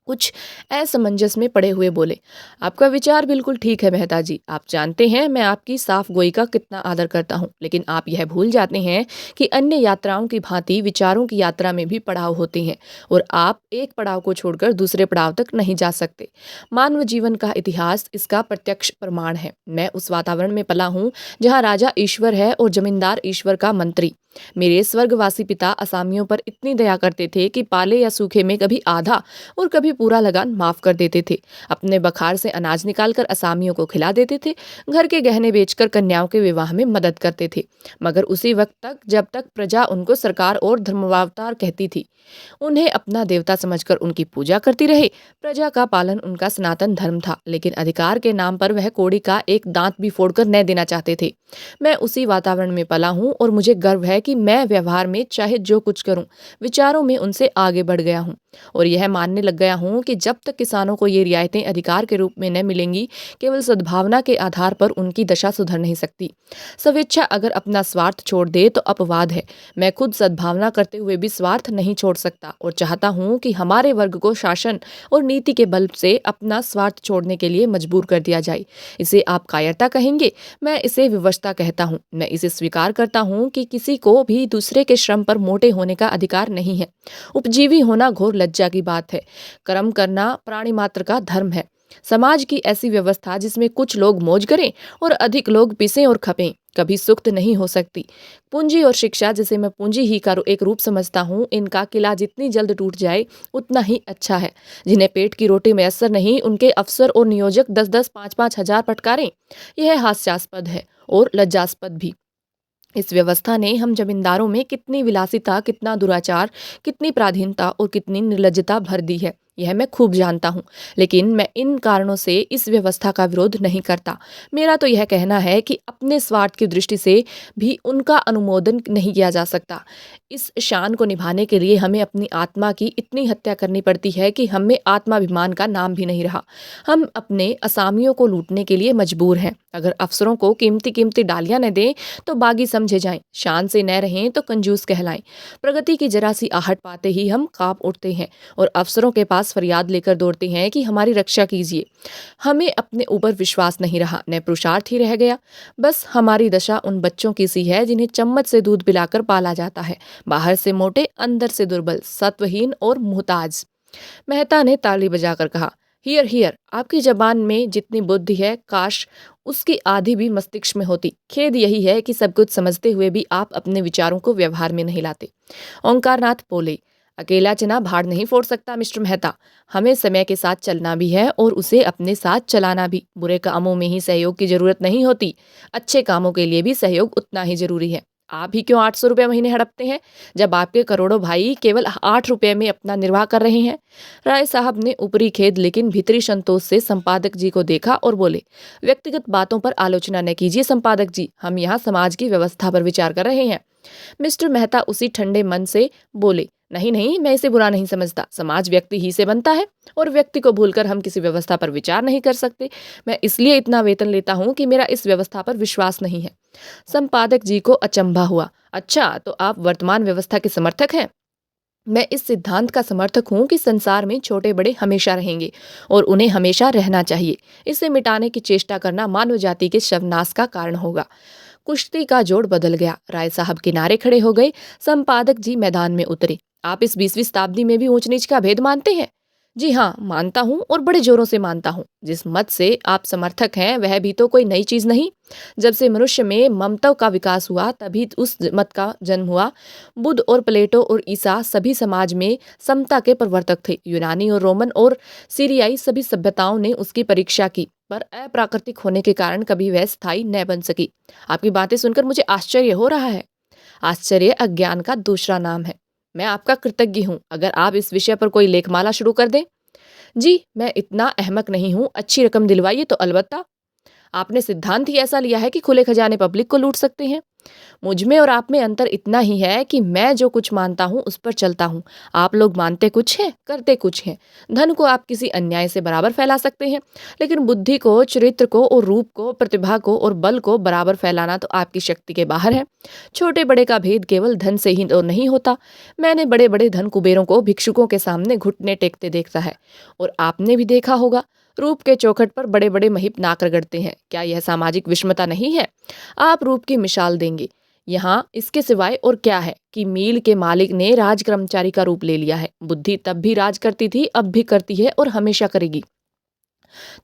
कुछ असमंजस में पड़े हुए बोले, आपका विचार बिल्कुल ठीक है मेहता जी। आप जानते हैं मैं आपकी साफ गोई का कितना आदर करता हूँ, लेकिन आप यह भूल जाते हैं कि अन्य यात्राओं की भांति विचारों की यात्रा में भी पड़ाव होते हैं, और आप एक पड़ाव को छोड़कर दूसरे पड़ाव तक नहीं जा सकते। मानव जीवन का इतिहास इसका प्रत्यक्ष प्रमाण है। मैं उस वातावरण में पला हूँ जहाँ राजा ईश्वर है और जमींदार ईश्वर का मंत्री। मेरे स्वर्गवासी पिता असामियों पर इतनी दया करते थे कि पाले या सूखे में कभी आधा और कभी पूरा लगान माफ कर देते थे। अपने बखार से अनाज निकालकर असामियों को खिला देते थे। घर के गहने बेचकर कन्याओं के विवाह में मदद करते थे, मगर उसी वक्त तक जब तक प्रजा उनको सरकार और धर्मावतार कहती थी। उन्हें अपना देवता समझकर उनकी पूजा करती रहे। प्रजा का पालन उनका सनातन धर्म था, लेकिन अधिकार के नाम पर वह कौड़ी का एक दांत भी फोड़कर न देना चाहते थे। मैं उसी वातावरण में पला हूँ और मुझे गर्व है कि मैं व्यवहार में चाहे जो कुछ करूं, विचारों में उनसे आगे बढ़ गया हूं, और यह मानने लग गया हूं कि जब तक किसानों को ये रियायतें अधिकार के रूप में न मिलेंगी, केवल सद्भावना के आधार पर उनकी दशा सुधर नहीं सकती। स्वेच्छा अगर अपना स्वार्थ छोड़ दे तो अपवाद है। मैं खुद सद्भावना करते हुए भी स्वार्थ नहीं छोड़ सकता, और चाहता हूं कि हमारे वर्ग को शासन और नीति के बल से अपना स्वार्थ छोड़ने के लिए मजबूर कर दिया जाए। इसे आप कायरता कहेंगे, मैं इसे विवशता कहता हूँ। मैं इसे स्वीकार करता हूँ कि किसी को भी दूसरे के श्रम पर मोटे होने का अधिकार नहीं है। उपजीवी होना घोर लज्जा की बात है। कर्म करना प्राणी मात्र का धर्म है। समाज की ऐसी व्यवस्था जिसमें कुछ लोग मौज करें और अधिक लोग पिसें और खपें, कभी सुक्त नहीं हो सकती। पूंजी और शिक्षा, जिसे मैं पूंजी ही का एक रूप समझता हूँ, इनका किला जितनी जल्द टूट जाए उतना ही अच्छा है। जिन्हें पेट की रोटी मैसर नहीं, उनके अफसर और नियोजक 10-10, 5-5 हजार फटकारें। यह हास्यास्पद है और लज्जास्पद भी। इस व्यवस्था ने हम जमींदारों में कितनी विलासिता, कितना दुराचार, कितनी पराधीनता और कितनी निर्लज्जता भर दी है, यह मैं खूब जानता हूँ। लेकिन मैं इन कारणों से इस व्यवस्था का विरोध नहीं करता। मेरा तो यह कहना है कि अपने स्वार्थ की दृष्टि से भी उनका अनुमोदन नहीं किया जा सकता। इस शान को निभाने के लिए हमें अपनी आत्मा की इतनी हत्या करनी पड़ती है कि हमें आत्माभिमान का नाम भी नहीं रहा। हम अपने असामियों को लूटने के लिए मजबूर हैं। अगर अफसरों को कीमती कीमती डालियां न दें तो बागी समझे जाएं, शान से न रहें तो कंजूस कहलाएं। प्रगति की जरा सी आहट पाते ही हम कांप उठते हैं और अफसरों के पास फरियाद लेकर दौड़ते हैं कि हमारी रक्षा कीजिए। हमें अपने ऊपर विश्वास नहीं रहा, न पुरुषार्थ ही रह गया। बस हमारी दशा उन बच्चों की सी है जिन्हें चम्मच से दूध पिलाकर पाला जाता है, बाहर से मोटे, अंदर से दुर्बल, सत्वहीन और मुहताज। मेहता ने ताली बजाकर कहा, हियर हियर। आपकी जबान में जितनी बुद्धि है, काश उसकी आधी भी मस्तिष्क में होती। खेद यही है कि सब कुछ समझते हुए भी आप अपने विचारों को व्यवहार में नहीं लाते। ओंकारनाथ बोले, अकेला चना भाड़ नहीं फोड़ सकता मिस्टर मेहता। हमें समय के साथ चलना भी है और उसे अपने साथ चलाना भी। बुरे कामों में ही सहयोग की जरूरत नहीं होती, अच्छे कामों के लिए भी सहयोग उतना ही जरूरी है। आप ही क्यों 800 रुपये महीने हड़पते हैं, जब आपके करोड़ों भाई केवल 8 रुपये में अपना निर्वाह कर रहे हैं। राय साहब ने ऊपरी खेद लेकिन भीतरी संतोष से संपादक जी को देखा और बोले, व्यक्तिगत बातों पर आलोचना न कीजिए संपादक जी, हम यहाँ समाज की व्यवस्था पर विचार कर रहे हैं। मिस्टर मेहता उसी ठंडे मन से बोले, नहीं नहीं, मैं इसे बुरा नहीं समझता। समाज व्यक्ति ही से बनता है और व्यक्ति को भूलकर हम किसी व्यवस्था पर विचार नहीं कर सकते। मैं इसलिए इतना वेतन लेता हूँ कि मेरा इस व्यवस्था पर विश्वास नहीं है। संपादक जी को अचंभा हुआ, अच्छा तो आप वर्तमान व्यवस्था के समर्थक हैं। मैं इस सिद्धांत का समर्थक हूँ कि संसार में छोटे बड़े हमेशा रहेंगे और उन्हें हमेशा रहना चाहिए। इसे मिटाने की चेष्टा करना मानव जाति के शवनाश का कारण होगा। कुश्ती का जोड़ बदल गया। राय साहब किनारे खड़े हो गए। संपादक जी मैदान में उतरे। आप इस 20वीं शताब्दी में भी ऊंच नीच का भेद मानते हैं? जी हाँ, मानता हूँ और बड़े जोरों से मानता हूँ। जिस मत से आप समर्थक हैं वह भी तो कोई नई चीज नहीं। जब से मनुष्य में ममता का विकास हुआ तभी उस मत का जन्म हुआ। बुद्ध और प्लेटो और ईसा सभी समाज में समता के प्रवर्तक थे। यूनानी और रोमन और सीरियाई सभी सभ्यताओं ने उसकी परीक्षा की, पर अप्राकृतिक होने के कारण कभी वह स्थायी न बन सकी। आपकी बातें सुनकर मुझे आश्चर्य हो रहा है। आश्चर्य अज्ञान का दूसरा नाम है। मैं आपका कृतज्ञ हूँ अगर आप इस विषय पर कोई लेखमाला शुरू कर दें। जी, मैं इतना अहमक नहीं हूँ। अच्छी रकम दिलवाइए तो अलबत्ता। आपने सिद्धांत ही ऐसा लिया है कि खुले खजाने पब्लिक को लूट सकते हैं। मुझ में और आप में अंतर इतना ही है कि मैं जो कुछ मानता हूँ उस पर चलता हूँ। आप लोग मानते कुछ हैं, करते कुछ हैं। धन को आप किसी अन्याय से बराबर फैला सकते हैं, लेकिन बुद्धि को, चरित्र को और रूप को, प्रतिभा को और बल को बराबर फैलाना तो आपकी शक्ति के बाहर है। छोटे बड़े का भेद केवल धन से ही तो नहीं होता। मैंने बड़े बड़े धन कुबेरों को भिक्षुकों के सामने घुटने टेकते देखता है, और आपने भी देखा होगा, रूप के चौखट पर बड़े बड़े महिप नाक रगड़ते हैं। क्या यह सामाजिक विषमता नहीं है? आप रूप की मिसाल देंगे। यहाँ इसके सिवाय और क्या है कि मील के मालिक ने राज कर्मचारी का रूप ले लिया है। बुद्धि तब भी राज करती थी, अब भी करती है और हमेशा करेगी।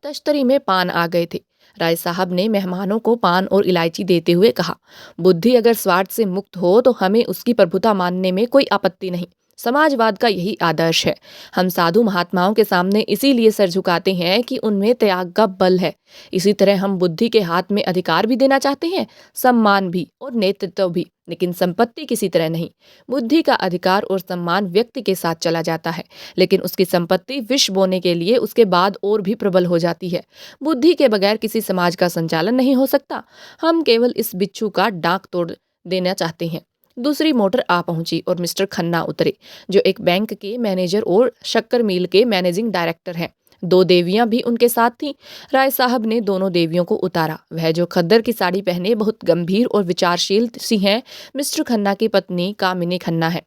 तश्तरी में पान आ गए थे। राय साहब ने मेहमानों को पान और इलायची देते हुए कहा, बुद्धि अगर स्वार्थ से मुक्त हो तो हमें उसकी प्रभुता मानने में कोई आपत्ति नहीं। समाजवाद का यही आदर्श है। हम साधु महात्माओं के सामने इसीलिए सर झुकाते हैं कि उनमें त्याग का बल है। इसी तरह हम बुद्धि के हाथ में अधिकार भी देना चाहते हैं, सम्मान भी और नेतृत्व भी, लेकिन संपत्ति किसी तरह नहीं। बुद्धि का अधिकार और सम्मान व्यक्ति के साथ चला जाता है, लेकिन उसकी संपत्ति विष बोने के लिए उसके बाद और भी प्रबल हो जाती है। बुद्धि के बगैर किसी समाज का संचालन नहीं हो सकता। हम केवल इस बिच्छू का डांक तोड़ देना चाहते हैं। दूसरी मोटर आ पहुंची और मिस्टर खन्ना उतरे, जो एक बैंक के मैनेजर और शक्कर मिल के मैनेजिंग डायरेक्टर हैं। दो देवियां भी उनके साथ थीं। राय साहब ने दोनों देवियों को उतारा। वह जो खद्दर की साड़ी पहने बहुत गंभीर और विचारशील सी हैं, मिस्टर खन्ना की पत्नी कामिनी खन्ना है।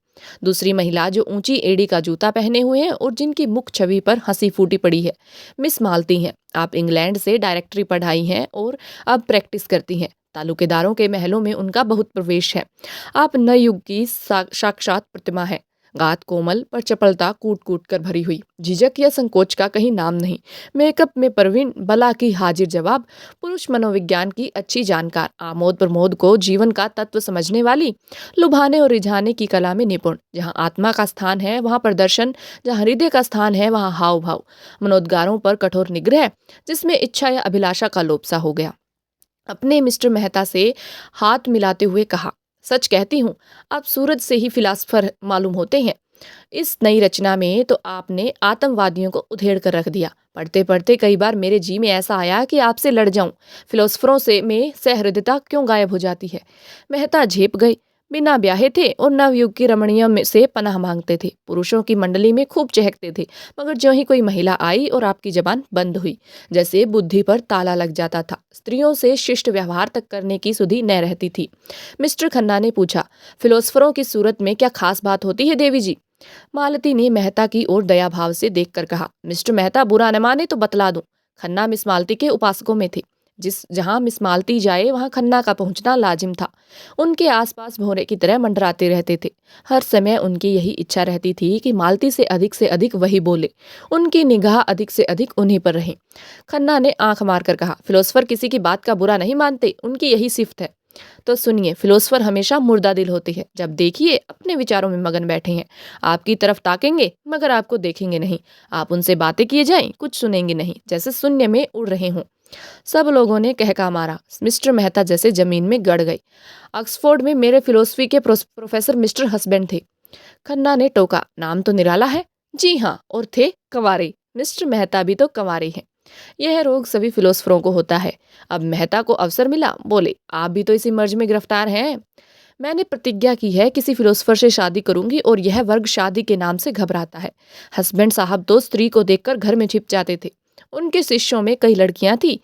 दूसरी महिला जो ऊंची एड़ी का जूता पहने हुए हैं और जिनकी मुख छवि पर हंसी फूटी पड़ी है, मिस मालती हैं। आप इंग्लैंड से डायरेक्टरी पढ़ाई हैं और अब प्रैक्टिस करती हैं। तालुकेदारों के महलों में उनका बहुत प्रवेश है। आप नए युग की साक्षात प्रतिमा है। गात कोमल पर चपलता कूट कूट कर भरी हुई, झिझक या संकोच का कहीं नाम नहीं। मेकअप में प्रवीण, बला की हाजिर जवाब, पुरुष मनोविज्ञान की अच्छी जानकार, आमोद प्रमोद को जीवन का तत्व समझने वाली, लुभाने और रिझाने की कला में निपुण। जहाँ आत्मा का स्थान है वहाँ प्रदर्शन, जहाँ हृदय का स्थान है वहाँ हाव भाव, मनोद्गारों पर कठोर निग्रह, जिसमें इच्छा या अभिलाषा का लोप सा हो गया। अपने मिस्टर मेहता से हाथ मिलाते हुए कहा, सच कहती हूँ, आप सूरज से ही फिलासफर मालूम होते हैं। इस नई रचना में तो आपने आतंकवादियों को उधेड़ कर रख दिया। पढ़ते पढ़ते कई बार मेरे जी में ऐसा आया कि आपसे लड़ जाऊं। फिलोसफरों से में सहृदयता क्यों गायब हो जाती है? मेहता झेप गए। बिना ब्याहे थे और नवयुग की रमणियों में से पनाह मांगते थे। पुरुषों की मंडली में खूब चहकते थे, मगर ज्यों ही कोई महिला आई और आपकी जबान बंद हुई, जैसे बुद्धि पर ताला लग जाता था। स्त्रियों से शिष्ट व्यवहार तक करने की सुधि न रहती थी। मिस्टर खन्ना ने पूछा, फिलोसफरों की सूरत में क्या खास बात होती है देवी जी? मालती ने मेहता की ओर दया भाव से देखकर कहा, मिस्टर मेहता बुरा न माने तो बतला दूं। खन्ना मिस मालती के उपासकों में थे। जहां मिस मालती जाए वहां खन्ना का पहुंचना लाजिम था। उनके आसपास भौरे की तरह मंडराते रहते थे। हर समय उनकी यही इच्छा रहती थी कि मालती से अधिक वही बोले, उनकी निगाह अधिक से अधिक उन्हीं पर रहे। खन्ना ने आंख मारकर कहा, फिलोसफर किसी की बात का बुरा नहीं मानते, उनकी यही सिफ्त है। तो सुनिए, फिलोसफर हमेशा मुर्दा दिल होते हैं। जब देखिए अपने विचारों में मगन बैठे हैं, आपकी तरफ ताकेंगे मगर आपको देखेंगे नहीं। आप उनसे बातें किए जाएं, कुछ सुनेंगे नहीं, जैसे शून्य में उड़ रहे हों। सब लोगों ने कहका मारा। मिस्टर मेहता जैसे जमीन में गड़ गए। ऑक्सफोर्ड में मेरे फिलोसफी के प्रोफेसर मिस्टर हस्बैंड थे। खन्ना ने टोका, नाम तो निराला है। जी हाँ, और थे कंवारे। मिस्टर मेहता भी तो कंवारे हैं। यह रोग सभी फिलोसफरों को होता है। अब मेहता को अवसर मिला, बोले, आप भी तो इसी मर्ज में गिरफ्तार हैं। मैंने प्रतिज्ञा की है किसी फिलोसफर से शादी करूंगी और यह वर्ग शादी के नाम से घबराता है। हस्बैंड साहब तो स्त्री को देखकर घर में छिप जाते थे। उनके शिष्यों में कई लड़कियां थी।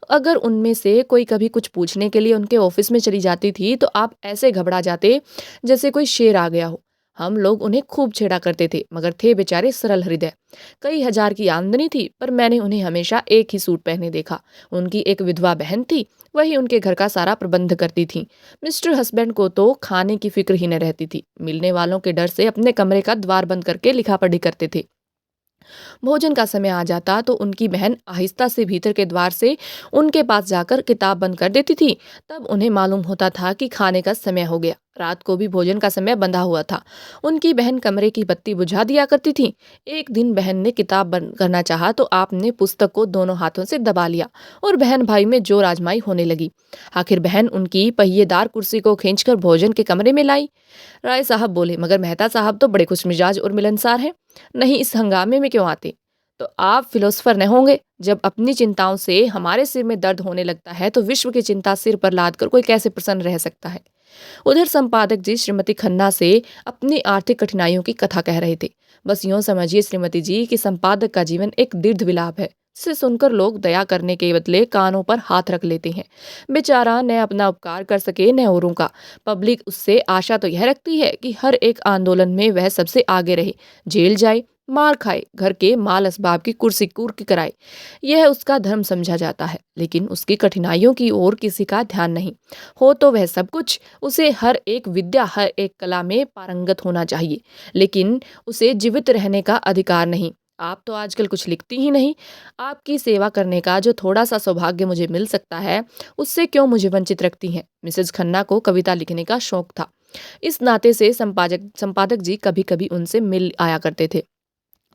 अगर उनमें से कोई कभी कुछ पूछने के लिए उनके ऑफिस में चली जाती थी तो आप ऐसे घबरा जाते जैसे कोई शेर आ गया हो। हम लोग उन्हें खूब छेड़ा करते थे, मगर थे बेचारे सरल हृदय। कई हजार की आमदनी थी, पर मैंने उन्हें हमेशा एक ही सूट पहने देखा। उनकी एक विधवा बहन थी, वही उनके घर का सारा प्रबंध करती थी। मिस्टर हस्बैंड को तो खाने की फिक्र ही न रहती थी। मिलने वालों के डर से अपने कमरे का द्वार बंद करके लिखा पढ़ी करते थे। भोजन का समय आ जाता तो उनकी बहन आहिस्ता से भीतर के द्वार से उनके पास जाकर किताब बंद कर देती थी। तब उन्हें मालूम होता था कि खाने का समय हो गया। रात को भी भोजन का समय बंधा हुआ था। उनकी बहन कमरे की बत्ती बुझा दिया करती थी। एक दिन बहन ने किताब बंद करना चाहा तो आपने पुस्तक को दोनों हाथों से दबा लिया और बहन भाई में जोर आजमाई होने लगी। आखिर बहन उनकी पहिएदार कुर्सी को खींचकर भोजन के कमरे में लाई। राय साहब बोले, मगर मेहता साहब तो बड़े खुशमिजाज और मिलनसार हैं, नहीं इस हंगामे में क्यों आते? तो आप फिलोसोफर न होंगे। जब अपनी चिंताओं से हमारे सिर में दर्द होने लगता है तो विश्व की चिंता सिर पर लाद कर कोई कैसे प्रसन्न रह सकता है। उधर संपादक जी श्रीमती खन्ना से अपनी आर्थिक कठिनाइयों की कथा कह रहे थे। बस यूं समझिए श्रीमती जी कि संपादक का जीवन एक दीर्घ विलाप है जिसे सुनकर लोग दया करने के बदले कानों पर हाथ रख लेते हैं। बेचारा न अपना उपकार कर सके न औरों का। पब्लिक उससे आशा तो यह रखती है कि हर एक आंदोलन में वह सबसे आगे रहे, जेल जाए, मार खाए, घर के माल असबाब की कुर्सी कुर्क कराए। यह उसका धर्म समझा जाता है। लेकिन उसकी कठिनाइयों की ओर किसी का ध्यान नहीं। हो तो वह सब कुछ। उसे हर एक विद्या, हर एक कला में पारंगत होना चाहिए, लेकिन उसे जीवित रहने का अधिकार नहीं। आप तो आजकल कुछ लिखती ही नहीं। आपकी सेवा करने का जो थोड़ा सा सौभाग्य मुझे मिल सकता है, उससे क्यों मुझे वंचित रखती हैं। मिसेज खन्ना को कविता लिखने का शौक था। इस नाते से संपादक संपादक जी कभी कभी उनसे मिल आया करते थे,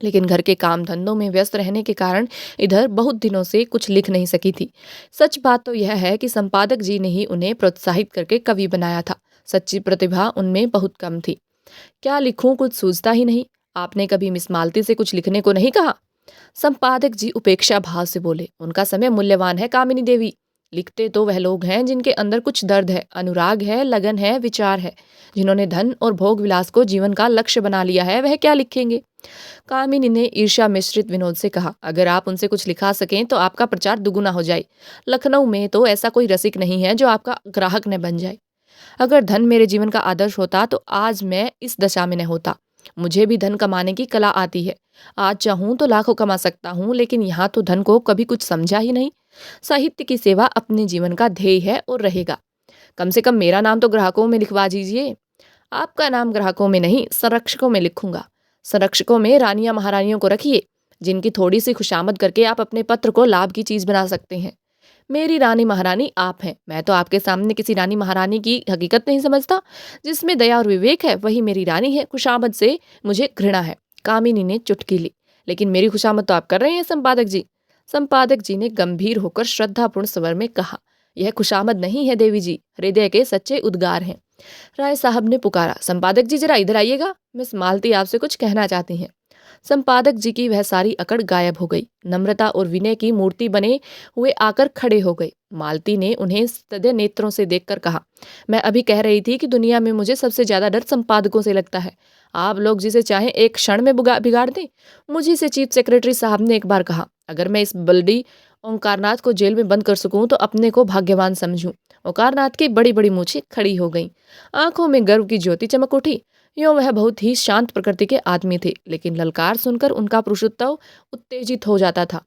लेकिन घर के काम धंधों में व्यस्त रहने के कारण इधर बहुत दिनों से कुछ लिख नहीं सकी थी। सच बात तो यह है कि संपादक जी ने ही उन्हें प्रोत्साहित करके कवि बनाया था। सच्ची प्रतिभा उनमें बहुत कम थी। क्या लिखूं, कुछ सूझता ही नहीं। आपने कभी मिस मालती से कुछ लिखने को नहीं कहा? संपादक जी उपेक्षा भाव से बोले, उनका समय मूल्यवान है कामिनी देवी। लिखते तो वह लोग हैं जिनके अंदर कुछ दर्द है, अनुराग है, लगन है, विचार है। जिन्होंने धन और भोग विलास को जीवन का लक्ष्य बना लिया है, वह क्या लिखेंगे? कामिनी ने ईर्ष्या मिश्रित विनोद से कहा, अगर आप उनसे कुछ लिखा सकें तो आपका प्रचार दुगुना हो जाए। लखनऊ में तो ऐसा कोई रसिक नहीं है जो आपका ग्राहक न बन जाए। अगर धन मेरे जीवन का आदर्श होता तो आज मैं इस दशा में न होता। मुझे भी धन कमाने की कला आती है। आज चाहूं तो लाखों कमा सकता हूं, लेकिन यहाँ तो धन को कभी कुछ समझा ही नहीं। साहित्य की सेवा अपने जीवन का ध्येय है और रहेगा। कम से कम मेरा नाम तो ग्राहकों में लिखवा दीजिए। आपका नाम ग्राहकों में नहीं, संरक्षकों में लिखूंगा। संरक्षकों में रानियां महारानियों को रखिए, जिनकी थोड़ी सी खुशामद करके आप अपने पत्र को लाभ की चीज बना सकते हैं। मेरी रानी महारानी आप हैं। मैं तो आपके सामने किसी रानी महारानी की हकीकत नहीं समझता। जिसमें दया और विवेक है वही मेरी रानी है। खुशामद से मुझे घृणा है। कामिनी ने चुटकी ली। लेकिन मेरी खुशामद तो आप कर रहे हैं संपादक जी। संपादक जी ने गंभीर होकर श्रद्धापूर्ण स्वर में कहा, यह खुशामद नहीं है देवी जी, हृदय के सच्चे उद्गार हैं। राय साहब ने पुकारा, संपादक जी जरा इधर आइएगा, मिस मालती आपसे कुछ कहना चाहती हैं। संपादक जी की वह सारी अकड़ गायब हो गई। नम्रता और विनय की मूर्ति बने हुए आकर खड़े हो गए। मालती ने उन्हें सदय नेत्रों से देखकर कहा, मैं अभी कह रही थी कि दुनिया में मुझे सबसे ज्यादा डर संपादकों से लगता है। आप लोग जिसे चाहें एक क्षण में बिगाड़ दें। मुझे से चीफ सेक्रेटरी साहब ने एक बार कहा, अगर मैं इस बल्डी ओंकारनाथ को जेल में बंद कर सकूं तो अपने को भाग्यवान समझूं। ओंकारनाथ की बड़ी बड़ी मूछें खड़ी हो गईं। आंखों में गर्व की ज्योति चमक उठी। यूं वह बहुत ही शांत प्रकृति के आदमी थे, लेकिन ललकार सुनकर उनका पुरुषत्व उत्तेजित हो जाता था।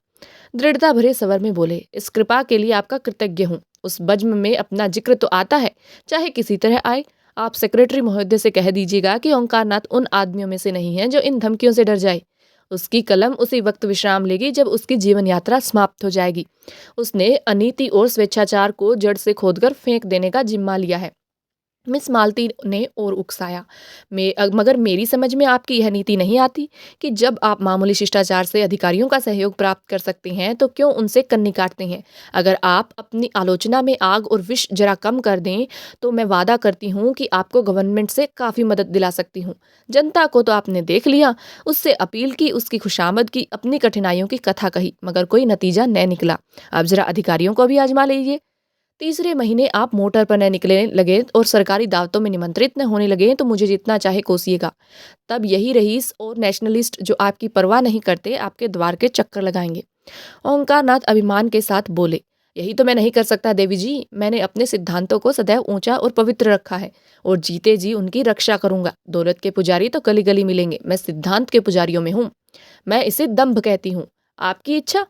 दृढ़ता भरे स्वर में बोले, इस कृपा के लिए आपका कृतज्ञ हूँ। उस बज्म में अपना जिक्र तो आता है, चाहे किसी तरह आए। आप सेक्रेटरी महोदय से कह दीजिएगा कि ओंकारनाथ उन आदमियों में से नहीं है जो इन धमकियों से डर जाए। उसकी कलम उसी वक्त विश्राम लेगी जब उसकी जीवन यात्रा समाप्त हो जाएगी। उसने अनीति और स्वेच्छाचार को जड़ से खोदकर फेंक देने का जिम्मा लिया है। मिस मालती ने और उकसाया, मगर मेरी समझ में आपकी यह नीति नहीं आती कि जब आप मामूली शिष्टाचार से अधिकारियों का सहयोग प्राप्त कर सकते हैं तो क्यों उनसे कन्नी काटते हैं। अगर आप अपनी आलोचना में आग और विष जरा कम कर दें तो मैं वादा करती हूँ कि आपको गवर्नमेंट से काफ़ी मदद दिला सकती हूँ। जनता को तो आपने देख लिया, उससे अपील की, उसकी खुशामद की, अपनी कठिनाइयों की कथा कही, मगर कोई नतीजा न निकला। अब जरा अधिकारियों को भी आजमा लीजिए। तीसरे महीने आप मोटर पर न निकलने लगे और सरकारी दावतों में निमंत्रित न होने लगे तो मुझे जितना चाहे कोसिएगा। तब यही रईस और नेशनलिस्ट जो आपकी परवाह नहीं करते आपके द्वार के चक्कर लगाएंगे। ओंकारनाथ अभिमान के साथ बोले, यही तो मैं नहीं कर सकता देवी जी। मैंने अपने सिद्धांतों को सदैव ऊंचा और पवित्र रखा है और जीते जी उनकी रक्षा करूंगा। दौलत के पुजारी तो गली गली मिलेंगे, मैं सिद्धांत के पुजारियों में हूँ। मैं इसे दंभ कहती हूँ। आपकी इच्छा,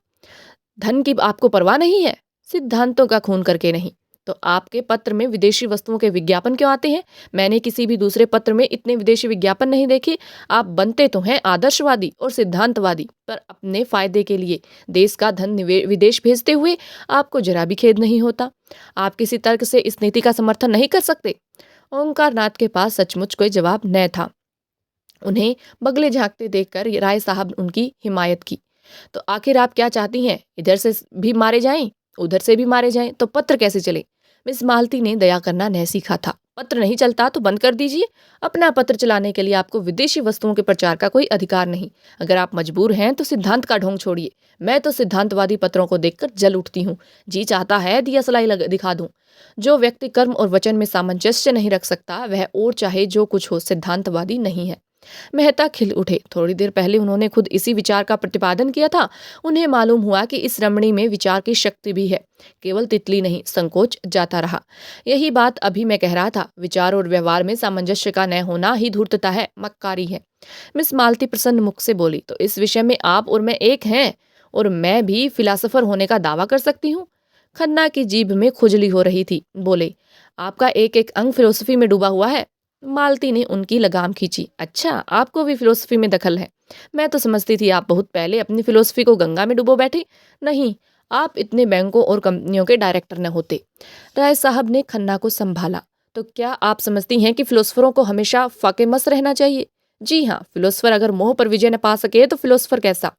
धन की आपको परवाह नहीं है, सिद्धांतों का खून करके नहीं। तो आपके पत्र में विदेशी वस्तुओं के विज्ञापन क्यों आते हैं? मैंने किसी भी दूसरे पत्र में इतने विदेशी विज्ञापन नहीं देखे। आप बनते तो हैं आदर्शवादी और सिद्धांतवादी, पर अपने फायदे के लिए देश का धन विदेश भेजते हुए आपको जरा भी खेद नहीं होता। आप किसी तर्क से इस नीति का समर्थन नहीं कर सकते। ओंकारनाथ के पास सचमुच कोई जवाब न था। उन्हें बगले झांकते देखकर राय साहब उनकी हिमायत की। तो आखिर आप क्या चाहती हैं? इधर से भी मारे जाएं, उधर से भी मारे जाएं, तो पत्र कैसे चले? मिस मालती ने दया करना न सीखा था। पत्र नहीं चलता तो बंद कर दीजिए। अपना पत्र चलाने के लिए आपको विदेशी वस्तुओं के प्रचार का कोई अधिकार नहीं। अगर आप मजबूर हैं तो सिद्धांत का ढोंग छोड़िए। मैं तो सिद्धांतवादी पत्रों को देखकर जल उठती हूँ। जी चाहता है दिया सलाई दिखा दूं। जो व्यक्ति कर्म और वचन में सामंजस्य नहीं रख सकता, वह और चाहे जो कुछ हो, सिद्धांतवादी नहीं है। मेहता खिल उठे। थोड़ी देर पहले उन्होंने खुद इसी विचार का प्रतिपादन किया था। उन्हें मालूम हुआ कि इस रमणी में विचार की शक्ति भी है। केवल तितली नहीं, संकोच जाता रहा। यही बात अभी मैं कह रहा था। विचार और व्यवहार में सामंजस्य का न होना ही धूर्तता है, मक्कारी है। मिस मालती प्रसन्न मुख से बोली, तो इस विषय में आप और मैं एक हैं, और मैं भी फिलासफर होने का दावा कर सकती हूँ। खन्ना की जीभ में खुजली हो रही थी। बोले, आपका एक एक अंग फिलोसफी में डूबा हुआ है। मालती ने उनकी लगाम खींची। अच्छा, आपको भी फिलोसफी में दखल है। मैं तो समझती थी आप बहुत पहले अपनी फिलोसफी को गंगा में डुबो बैठे। नहीं, आप इतने बैंकों और कंपनियों के डायरेक्टर न होते। राय साहब ने खन्ना को संभाला। तो क्या आप समझती हैं कि फिलोसफरों को हमेशा फाके मस्त रहना चाहिए? जी हाँ, फिलोसफर अगर मोह पर विजय न पा सके तो फिलोसफर कैसा?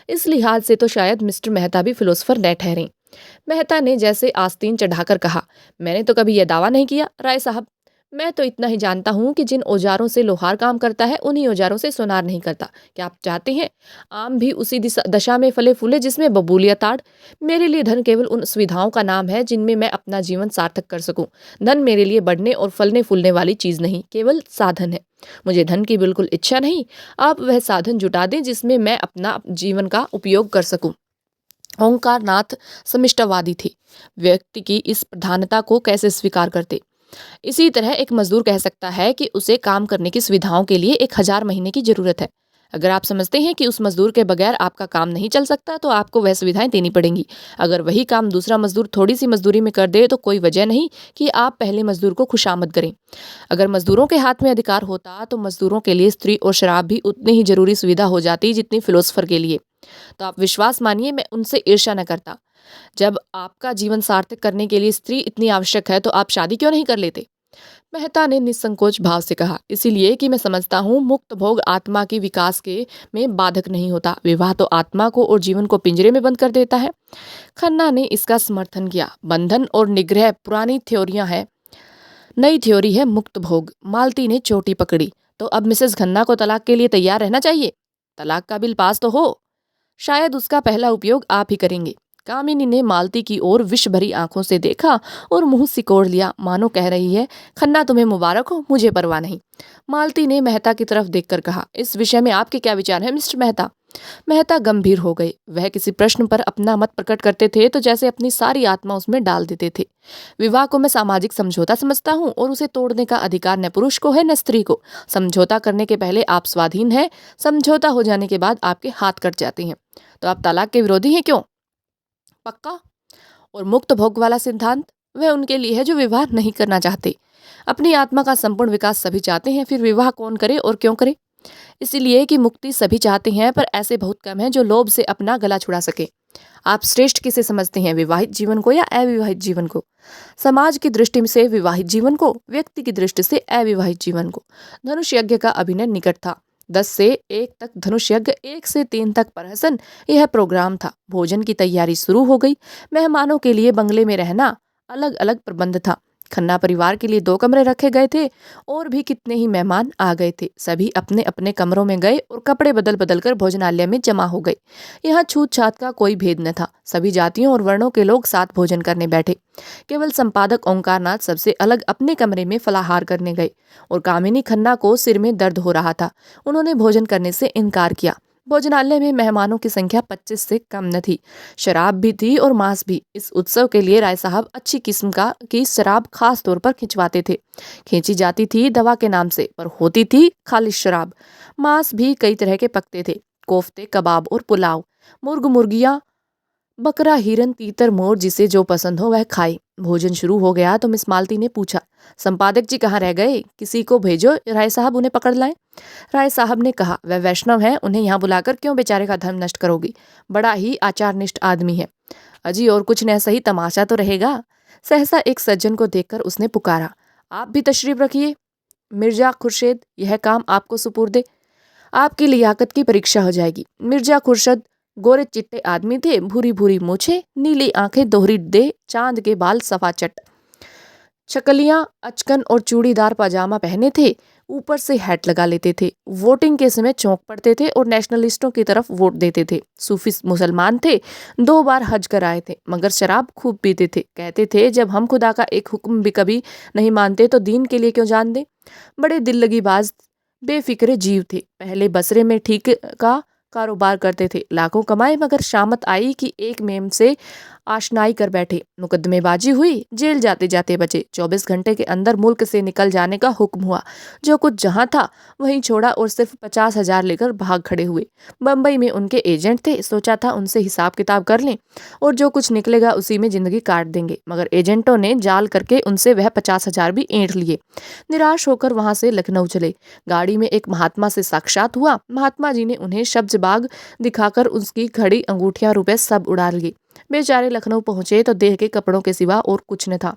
इस लिहाज से तो शायद मिस्टर मेहता भी फिलोसफर न ठहरें। मेहता ने जैसे आस्तीन चढ़ाकर कहा, मैंने तो कभी यह दावा नहीं किया राय साहब। मैं तो इतना ही जानता हूँ कि जिन औजारों से लोहार काम करता है, उन्हीं औजारों से सोनार नहीं करता। क्या आप चाहते हैं आम भी उसी दशा में फले फूले जिसमें बबूलियत आड़? मेरे लिए धन केवल उन सुविधाओं का नाम है जिनमें मैं अपना जीवन सार्थक कर सकूं। धन मेरे लिए बढ़ने और फलने फूलने वाली चीज नहीं, केवल साधन है। मुझे धन की बिल्कुल इच्छा नहीं। आप वह साधन जुटा दें जिसमें मैं अपना जीवन का उपयोग कर सकूं। ओंकारनाथ समिष्टवादी थे। व्यक्ति की इस प्रधानता को कैसे स्वीकार करते? इसी तरह एक मजदूर कह सकता है कि उसे काम करने की सुविधाओं के लिए 1000 महीने की जरूरत है। अगर आप समझते हैं कि उस मजदूर के बगैर आपका काम नहीं चल सकता, तो आपको वह सुविधाएं देनी पड़ेंगी। अगर वही काम दूसरा मजदूर थोड़ी सी मजदूरी में कर दे, तो कोई वजह नहीं कि आप पहले मजदूर को खुशामद करें। अगर मजदूरों के हाथ में अधिकार होता, तो मजदूरों के लिए स्त्री और शराब भी उतनी ही जरूरी सुविधा हो जाती जितनी फिलोसफर के लिए। तो आप विश्वास मानिए, मैं उनसे ईर्ष्या न करता। जब आपका जीवन सार्थक करने के लिए स्त्री इतनी आवश्यक है, तो आप शादी क्यों नहीं कर लेते? मेहता ने निसंकोच भाव से कहा, इसीलिए कि मैं समझता हूँ मुक्त भोग आत्मा के विकास के में बाधक नहीं होता। विवाह तो आत्मा को और जीवन को पिंजरे में बंद कर देता है। खन्ना ने इसका समर्थन किया। बंधन और निग्रह पुरानी थ्योरियां हैं, नई थ्योरी है मुक्त भोग। मालती ने चोटी पकड़ी। तो अब मिसेस खन्ना को तलाक के लिए तैयार रहना चाहिए। तलाक का बिल पास तो हो, शायद उसका पहला उपयोग आप ही करेंगे। कामिनी ने मालती की ओर विष भरी आंखों से देखा और मुंह सिकोड़ लिया, मानो कह रही है, खन्ना तुम्हें मुबारक हो, मुझे परवाह नहीं। मालती ने मेहता की तरफ देखकर कहा, इस विषय में आपके क्या विचार हैं मिस्टर मेहता? मेहता गंभीर हो गए। वह किसी प्रश्न पर अपना मत प्रकट करते थे तो जैसे अपनी सारी आत्मा उसमें डाल देते थे। विवाह को मैं सामाजिक समझौता समझता हूँ, और उसे तोड़ने का अधिकार न पुरुष को है न स्त्री को। समझौता करने के पहले आप स्वाधीन हैं, समझौता हो जाने के बाद आपके हाथ कट जाते हैं। तो आप तलाक के विरोधी हैं क्यों? पक्का। और मुक्त भोग वाला सिद्धांत, वह उनके लिए है जो विवाह नहीं करना चाहते। अपनी आत्मा का संपूर्ण विकास सभी चाहते हैं, फिर विवाह कौन करे और क्यों करे? इसीलिए कि मुक्ति सभी चाहते हैं, पर ऐसे बहुत कम हैं जो लोभ से अपना गला छुड़ा सके। आप श्रेष्ठ किसे समझते हैं, विवाहित जीवन को या अविवाहित जीवन को? समाज की दृष्टि से विवाहित जीवन को, व्यक्ति की दृष्टि से अविवाहित जीवन को। धनुष यज्ञ का अभिनय निकट था। 10 से 1 तक धनुष यज्ञ, 1 से 3 तक प्रहसन, यह प्रोग्राम था। भोजन की तैयारी शुरू हो गई। मेहमानों के लिए बंगले में रहना अलग अलग प्रबंध था। खन्ना परिवार के लिए 2 कमरे रखे गए थे। और भी कितने ही मेहमान आ गए थे। सभी अपने अपने कमरों में गए और कपड़े बदल बदल कर भोजनालय में जमा हो गए। यहाँ छूत छात का कोई भेद न था। सभी जातियों और वर्णों के लोग साथ भोजन करने बैठे। केवल संपादक ओंकारनाथ सबसे अलग अपने कमरे में फलाहार करने गए, और कामिनी खन्ना को सिर में दर्द हो रहा था। उन्होंने भोजन करने से इनकार किया। भोजनालय में मेहमानों की संख्या 25 से कम न थी। शराब भी थी और मांस भी। इस उत्सव के लिए राय साहब अच्छी किस्म की शराब खास तौर पर खिंचवाते थे। खींची जाती थी दवा के नाम से, पर होती थी खालिश शराब। मांस भी कई तरह के पकते थे, कोफ्ते, कबाब और पुलाव। मुर्ग, मुर्गियां, बकरा, हिरन, तीतर, मोर, जिसे जो पसंद हो वह खाए। भोजन शुरू हो गया तो मिस मालती ने पूछा, संपादक जी कहाँ रह गए? किसी को भेजो, राय साहब उन्हें पकड़ लाएं। राय साहब ने कहा, वह वैष्णव है, उन्हें यहाँ बुलाकर क्यों बेचारे का धर्म नष्ट करोगी? बड़ा ही आचारनिष्ठ आदमी है। अजी और कुछ न सही तमाशा तो रहेगा। सहसा एक सज्जन को देखकर उसने पुकारा, आप भी तशरीफ रखिए। मिर्जा खुर्शेद, यह काम आपको सुपुर्दे। आपकी लियाकत की परीक्षा हो जाएगी। मिर्जा खुर्शद गोरे चिट्टे आदमी थे, भूरी भूरी मूछें, नीली आंखें, दोहरी देह, चांद के बाल, सफा चट। शकलियां अचकन और चूड़ीदार पाजामा पहने थे, ऊपर से हैट लगा लेते थे। वोटिंग के समय चौंक पड़ते थे और नेशनलिस्टों की तरफ वोट देते थे। सूफी मुसलमान थे, 2 बार हज कर आए थे, मगर शराब खूब पीते थे। कहते थे जब हम खुदा का एक हुक्म भी कभी नहीं मानते तो दीन के लिए क्यों जान दे। बड़े दिल लगी बाज, बेफिक्रे जीव थे। पहले बसरे में ठीक का कारोबार करते थे, लाखों कमाए, मगर शामत आई कि एक मेम से आशनाई कर बैठे। मुकदमेबाजी हुई, जेल जाते जाते बचे। 24 घंटे के अंदर मुल्क से निकल जाने का हुक्म हुआ। जो कुछ जहां था वहीं छोड़ा और सिर्फ 50,000 लेकर भाग खड़े हुए। बम्बई में उनके एजेंट थे, सोचा था उनसे हिसाब किताब कर लें और जो कुछ निकलेगा उसी में जिंदगी काट देंगे, मगर एजेंटों ने जाल करके उनसे वह 50,000 भी ऐंठ लिए। निराश होकर वहां से लखनऊ चले। गाड़ी में एक महात्मा से साक्षात हुआ। महात्मा जी ने उन्हें सब्ज बाग दिखाकर उसकी घड़ी, अंगूठियां, रुपए सब उड़ा लिए। बेचारे लखनऊ पहुंचे तो देह के कपड़ों के सिवा और कुछ न था।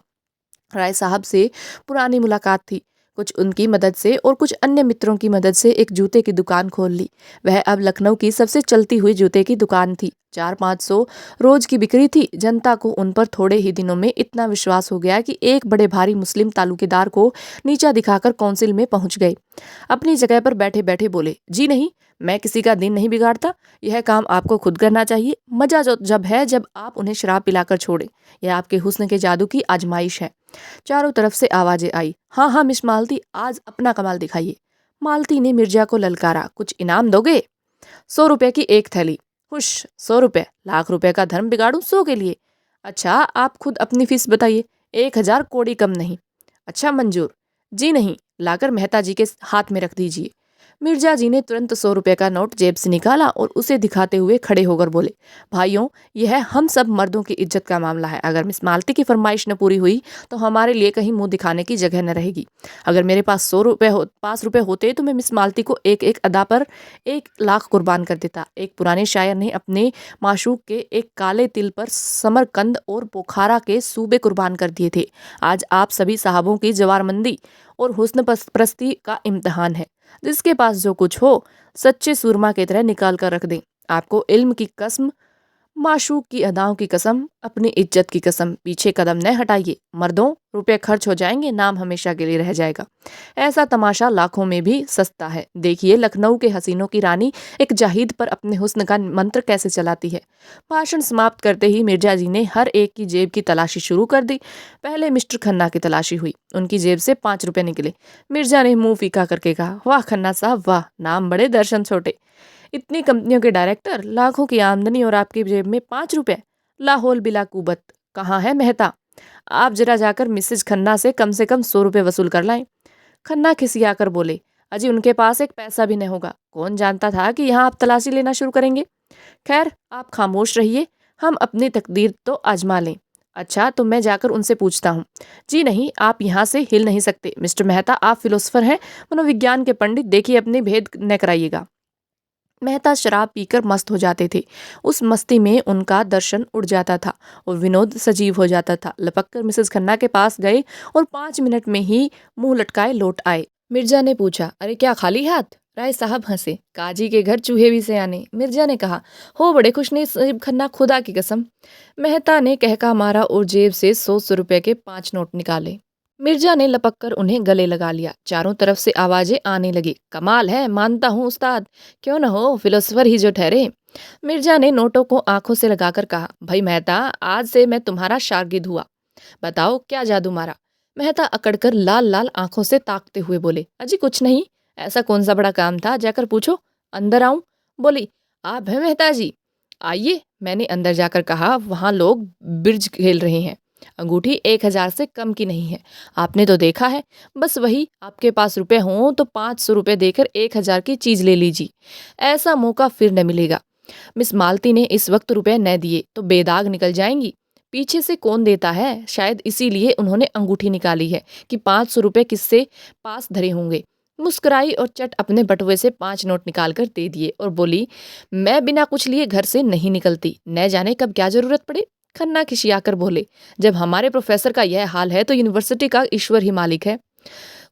राय साहब से पुरानी मुलाकात थी। कुछ उनकी मदद से और कुछ अन्य मित्रों की मदद से एक जूते की दुकान खोल ली। वह अब लखनऊ की सबसे चलती हुई जूते की दुकान थी। 400-500 रोज की बिक्री थी। जनता को उन पर थोड़े ही दिनों में इतना विश्वास हो गया कि एक बड़े भारी मुस्लिम तालुकेदार को नीचा दिखाकर काउंसिल में पहुंच गए। अपनी जगह पर बैठे बैठे बोले, जी नहीं, मैं किसी का दिन नहीं बिगाड़ता। यह काम आपको खुद करना चाहिए। मजा जब है जब आप उन्हें शराब पिलाकर छोड़ें। यह आपके हुस्न के जादू की आजमाइश है। चारों तरफ से आवाजें आई, हाँ हाँ मिस मालती, आज अपना कमाल दिखाइए। मालती ने मिर्जा को ललकारा, कुछ इनाम दोगे? 100 रुपए की एक थैली। हुश, 100 रुपए? लाख रुपए का धर्म बिगाड़ू 100 के लिए? अच्छा, आप खुद अपनी फीस बताइए। 1,000 कोड़ी कम नहीं। अच्छा मंजूर। जी नहीं, लाकर मेहता जी के हाथ में रख दीजिए। मिर्जा जी ने तुरंत 100 रुपए का नोट जेब से निकाला और उसे दिखाते हुए खड़े होकर बोले, भाइयों, यह हम सब मर्दों की इज्जत का मामला है। अगर मिस मालती की फरमाइश न पूरी हुई तो हमारे लिए कहीं मुंह दिखाने की जगह न रहेगी। अगर मेरे पास 5 रुपए होते तो मैं मिस मालती को एक एक अदा पर 1,00,000 कुर्बान कर देता। एक पुराने शायर ने अपने माशूक के एक काले तिल पर समरकंद और बोखारा के सूबे कुर्बान कर दिए थे। आज आप सभी साहबों की जवारमंदी और हुस्न परस्ती का इम्तिहान है। जिसके पास जो कुछ हो, सच्चे सूरमा की तरह निकाल कर रख दें। आपको इल्म की कसम, माशूक की अदाओं की कसम, अपनी इज्जत की कसम, पीछे कदम न हटाइए। मर्दों, रुपए खर्च हो जाएंगे, नाम हमेशा के लिए रह जाएगा। ऐसा तमाशा लाखों में भी सस्ता है। देखिए लखनऊ के हसीनों की रानी एक जाहिद पर अपने हुस्न का मंत्र कैसे चलाती है। भाषण समाप्त करते ही मिर्जा जी ने हर एक की जेब की तलाशी शुरू कर दी। पहले मिस्टर खन्ना की तलाशी हुई। उनकी जेब से 5 रुपए निकले। मिर्जा ने मुंह फीका करके कहा, वाह खन्ना साहब वाह, नाम बड़े दर्शन छोटे। इतनी कंपनियों के डायरेक्टर, लाखों की आमदनी और आपकी जेब में 5 रुपए? लाहौल बिला कुबत। कहाँ है मेहता? आप जरा जाकर मिसेज खन्ना से कम 100 रुपए वसूल कर लाएं। खन्ना खिसियाकर बोले, अजी उनके पास एक पैसा भी नहीं होगा। कौन जानता था कि यहाँ आप तलाशी लेना शुरू करेंगे। खैर आप खामोश रहिए, हम अपनी तकदीर तो आजमा लें। अच्छा, तो मैं जाकर उनसे पूछता हूँ। जी नहीं, आप यहाँ से हिल नहीं सकते। मिस्टर मेहता, आप फिलोसफर हैं, मनोविज्ञान के पंडित, देखिए अपने भेद न कराइएगा। मेहता शराब पीकर मस्त हो जाते थे। उस मस्ती में उनका दर्शन उड़ जाता था और विनोद सजीव हो जाता था। लपक कर मिसेस खन्ना के पास गए और 5 मिनट में ही मुंह लटकाए लौट आए। मिर्जा ने पूछा, अरे क्या खाली हाथ? राय साहब हंसे, काजी के घर चूहे भी से आने। मिर्जा ने कहा, हो बड़े खुश नसीब खन्ना, खुदा की कसम। मेहता ने कहका मारा और जेब से 100 रुपए के 5 नोट निकाले। मिर्जा ने लपक कर उन्हें गले लगा लिया। चारों तरफ से आवाजें आने लगी, कमाल है, मानता हूँ उस्ताद, क्यों न हो, फिलोसफर ही जो ठहरे। मिर्जा ने नोटों को आंखों से लगाकर कहा, भाई मेहता, आज से मैं तुम्हारा शागिर्द हुआ। बताओ क्या जादू मारा? मेहता अकड़कर लाल लाल आंखों से ताकते हुए बोले, अजी कुछ नहीं। ऐसा कौन सा बड़ा काम था, जाकर पूछो। अंदर आऊं? बोली, आप हैं मेहता जी? आइए। मैंने अंदर जाकर कहा, वहां लोग ब्रिज खेल रहे हैं। अंगूठी 1,000 से कम की नहीं है। आपने तो देखा है। बस वही, आपके पास रुपए हों तो 500 रुपए देकर 1,000 की चीज ले लीजिए। ऐसा मौका फिर न मिलेगा। मिस मालती ने इस वक्त रुपए न दिए तो बेदाग निकल जाएंगी। पीछे से कौन देता है, शायद इसीलिए उन्होंने अंगूठी निकाली है कि 500 रुपए किससे पास धरे होंगे। मुस्कुराई और चट अपने बटुए से 5 नोट निकाल कर दे दिए और बोली, मैं बिना कुछ लिए घर से नहीं निकलती, न जाने कब क्या जरूरत पड़े। खन्ना खिसियाकर बोले, जब हमारे प्रोफेसर का यह हाल है तो यूनिवर्सिटी का ईश्वर ही मालिक है।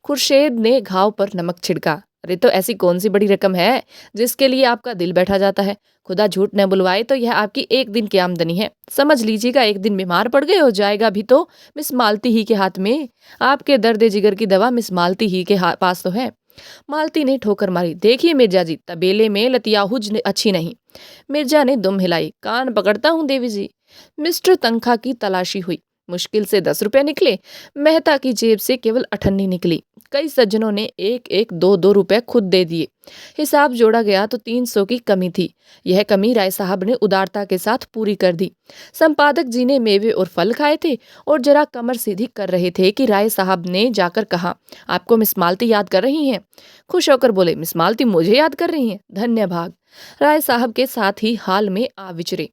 खुर्शेद ने घाव पर नमक छिड़का, अरे तो ऐसी कौन सी बड़ी रकम है जिसके लिए आपका दिल बैठा जाता है? खुदा झूठ न बुलवाए तो यह आपकी एक दिन की आमदनी है। समझ लीजिएगा, एक दिन बीमार पड़ गए हो जाएगा भी तो मिस मालती ही के हाथ में। आपके दर्द जिगर की दवा मिस मालती ही के पास तो है। मालती ने ठोकर मारी। देखिए मिर्जा जी, तबेले में लतियाहुज अच्छी नहीं। मिर्जा ने दुम हिलाई। कान पकड़ता हूँ देवी जी। मिस्टर तनखा की तलाशी हुई। मुश्किल से 10 रुपए निकले। मेहता की जेब से केवल अठन्नी निकली। कई सज्जनों ने एक एक 2-2 रुपए खुद दे दिए। हिसाब जोड़ा गया तो 300 की कमी थी। यह कमी राय साहब ने उदारता के साथ पूरी कर दी। संपादक जी ने मेवे और फल खाए थे और जरा कमर सीधी कर रहे थे कि राय साहब ने जाकर कहा, आपको मिस मालती याद कर रही हैं? खुश होकर बोले, मिस मालती मुझे याद कर रही हैं? धन्य भाग। राय साहब के साथ ही हाल में आ विचरे।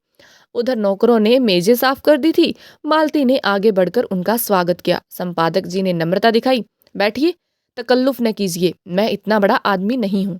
उधर नौकरों ने मेजें साफ कर दी थी। मालती ने आगे बढ़कर उनका स्वागत किया। संपादक जी ने नम्रता दिखाई। बैठिए, तकल्लुफ न कीजिए, मैं इतना बड़ा आदमी नहीं हूँ।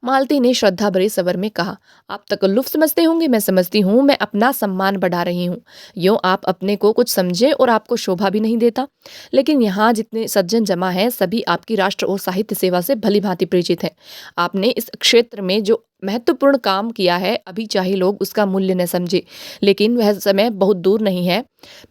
मालती ने श्रद्धा भरे स्वर में कहा, आप तकल्लुफ समझते होंगे, मैं समझती हूँ, मैं अपना सम्मान बढ़ा रही हूँ। यूँ आप अपने को कुछ समझे और आपको शोभा भी नहीं देता। लेकिन यहाँ जितने सज्जन जमा हैं सभी आपकी राष्ट्र और साहित्य सेवा से भली भांति परिचित हैं। आपने इस क्षेत्र में जो महत्वपूर्ण काम किया है, अभी चाहे लोग उसका मूल्य न समझे, लेकिन वह समय बहुत दूर नहीं है।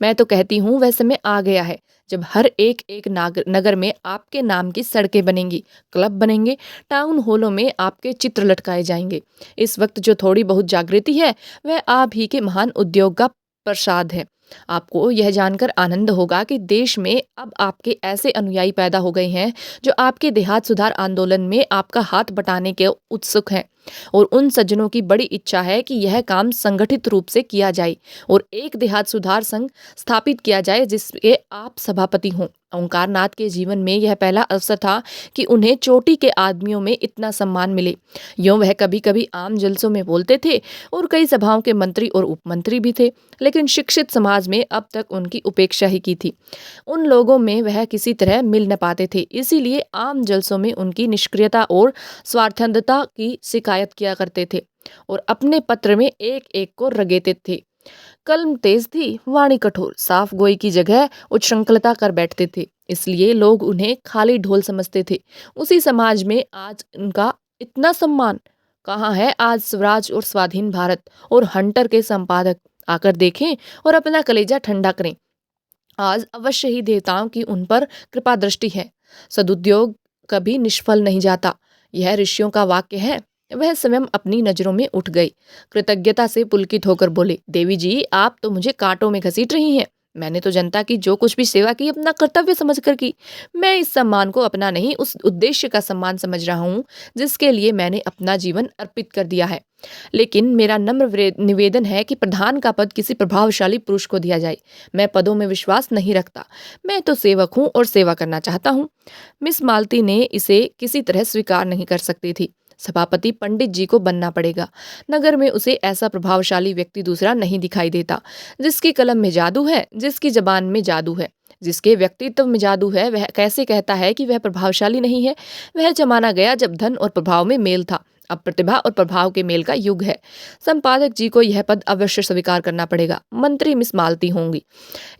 मैं तो कहती हूँ वह समय आ गया है जब हर एक एक नगर में आपके नाम की सड़कें बनेंगी, क्लब बनेंगे, टाउन हॉलों में आपके चित्र लटकाए जाएंगे। इस वक्त जो थोड़ी बहुत जागृति है वह आप ही के महान उद्योग का प्रसाद है। आपको यह जानकर आनंद होगा कि देश में अब आपके ऐसे अनुयायी पैदा हो गए हैं जो आपके देहात सुधार आंदोलन में आपका हाथ बटाने के उत्सुक हैं। और उन सज्जनों की बड़ी इच्छा है कि यह काम संगठित रूप से किया जाए और एक देहात सुधार संघ स्थापित किया जाए जिसके आप सभापति हों। ओंकार नाथ के जीवन में यह पहला अवसर था कि उन्हें चोटी के आदमियों में इतना सम्मान मिले। यूँ वह कभी कभी आम जलसों में बोलते थे और कई सभाओं के मंत्री और उपमंत्री भी थे, लेकिन शिक्षित समाज में अब तक उनकी उपेक्षा ही की थी। उन लोगों में वह किसी तरह मिल न पाते थे, इसीलिए आम जलसों में उनकी निष्क्रियता और स्वार्थंधता की शिकायत किया करते थे और अपने पत्र में एक एक को रगेते थे। कलम तेज थी, वाणी कठोर, साफ गोई की जगह उच्छृंखलता कर बैठते थे, इसलिए लोग उन्हें खाली ढोल समझते थे। उसी समाज में आज उनका इतना सम्मान। कहाँ है आज स्वराज और स्वाधीन भारत और हंटर के संपादक? आकर देखें और अपना कलेजा ठंडा करें। आज अवश्य ही देवताओं की उन पर कृपा दृष्टि है। सदुद्योग कभी निष्फल नहीं जाता, यह ऋषियों का वाक्य है। वह स्वयं अपनी नजरों में उठ गई। कृतज्ञता से पुलकित होकर बोले, देवी जी आप तो मुझे कांटों में घसीट रही हैं। मैंने तो जनता की जो कुछ भी सेवा की अपना कर्तव्य समझकर की। मैं इस सम्मान को अपना नहीं, उस उद्देश्य का सम्मान समझ रहा हूँ जिसके लिए मैंने अपना जीवन अर्पित कर दिया है। लेकिन मेरा नम्र निवेदन है कि प्रधान का पद किसी प्रभावशाली पुरुष को दिया जाए। मैं पदों में विश्वास नहीं रखता, मैं तो सेवक हूँ और सेवा करना चाहता हूँ। मिस मालती ने इसे किसी तरह स्वीकार नहीं कर सकती थी। सभापति पंडित जी को बनना पड़ेगा। नगर में उसे ऐसा प्रभावशाली व्यक्ति दूसरा नहीं दिखाई देता। जिसकी कलम में जादू है, जिसकी जबान में जादू है, जिसके व्यक्तित्व में जादू है, वह कैसे कहता है कि वह प्रभावशाली नहीं है? वह जमाना गया जब धन और प्रभाव में मेल था, अब प्रतिभा और प्रभाव के मेल का युग है। संपादक जी को यह पद अवश्य स्वीकार करना पड़ेगा। मंत्री मिस मालती होंगी।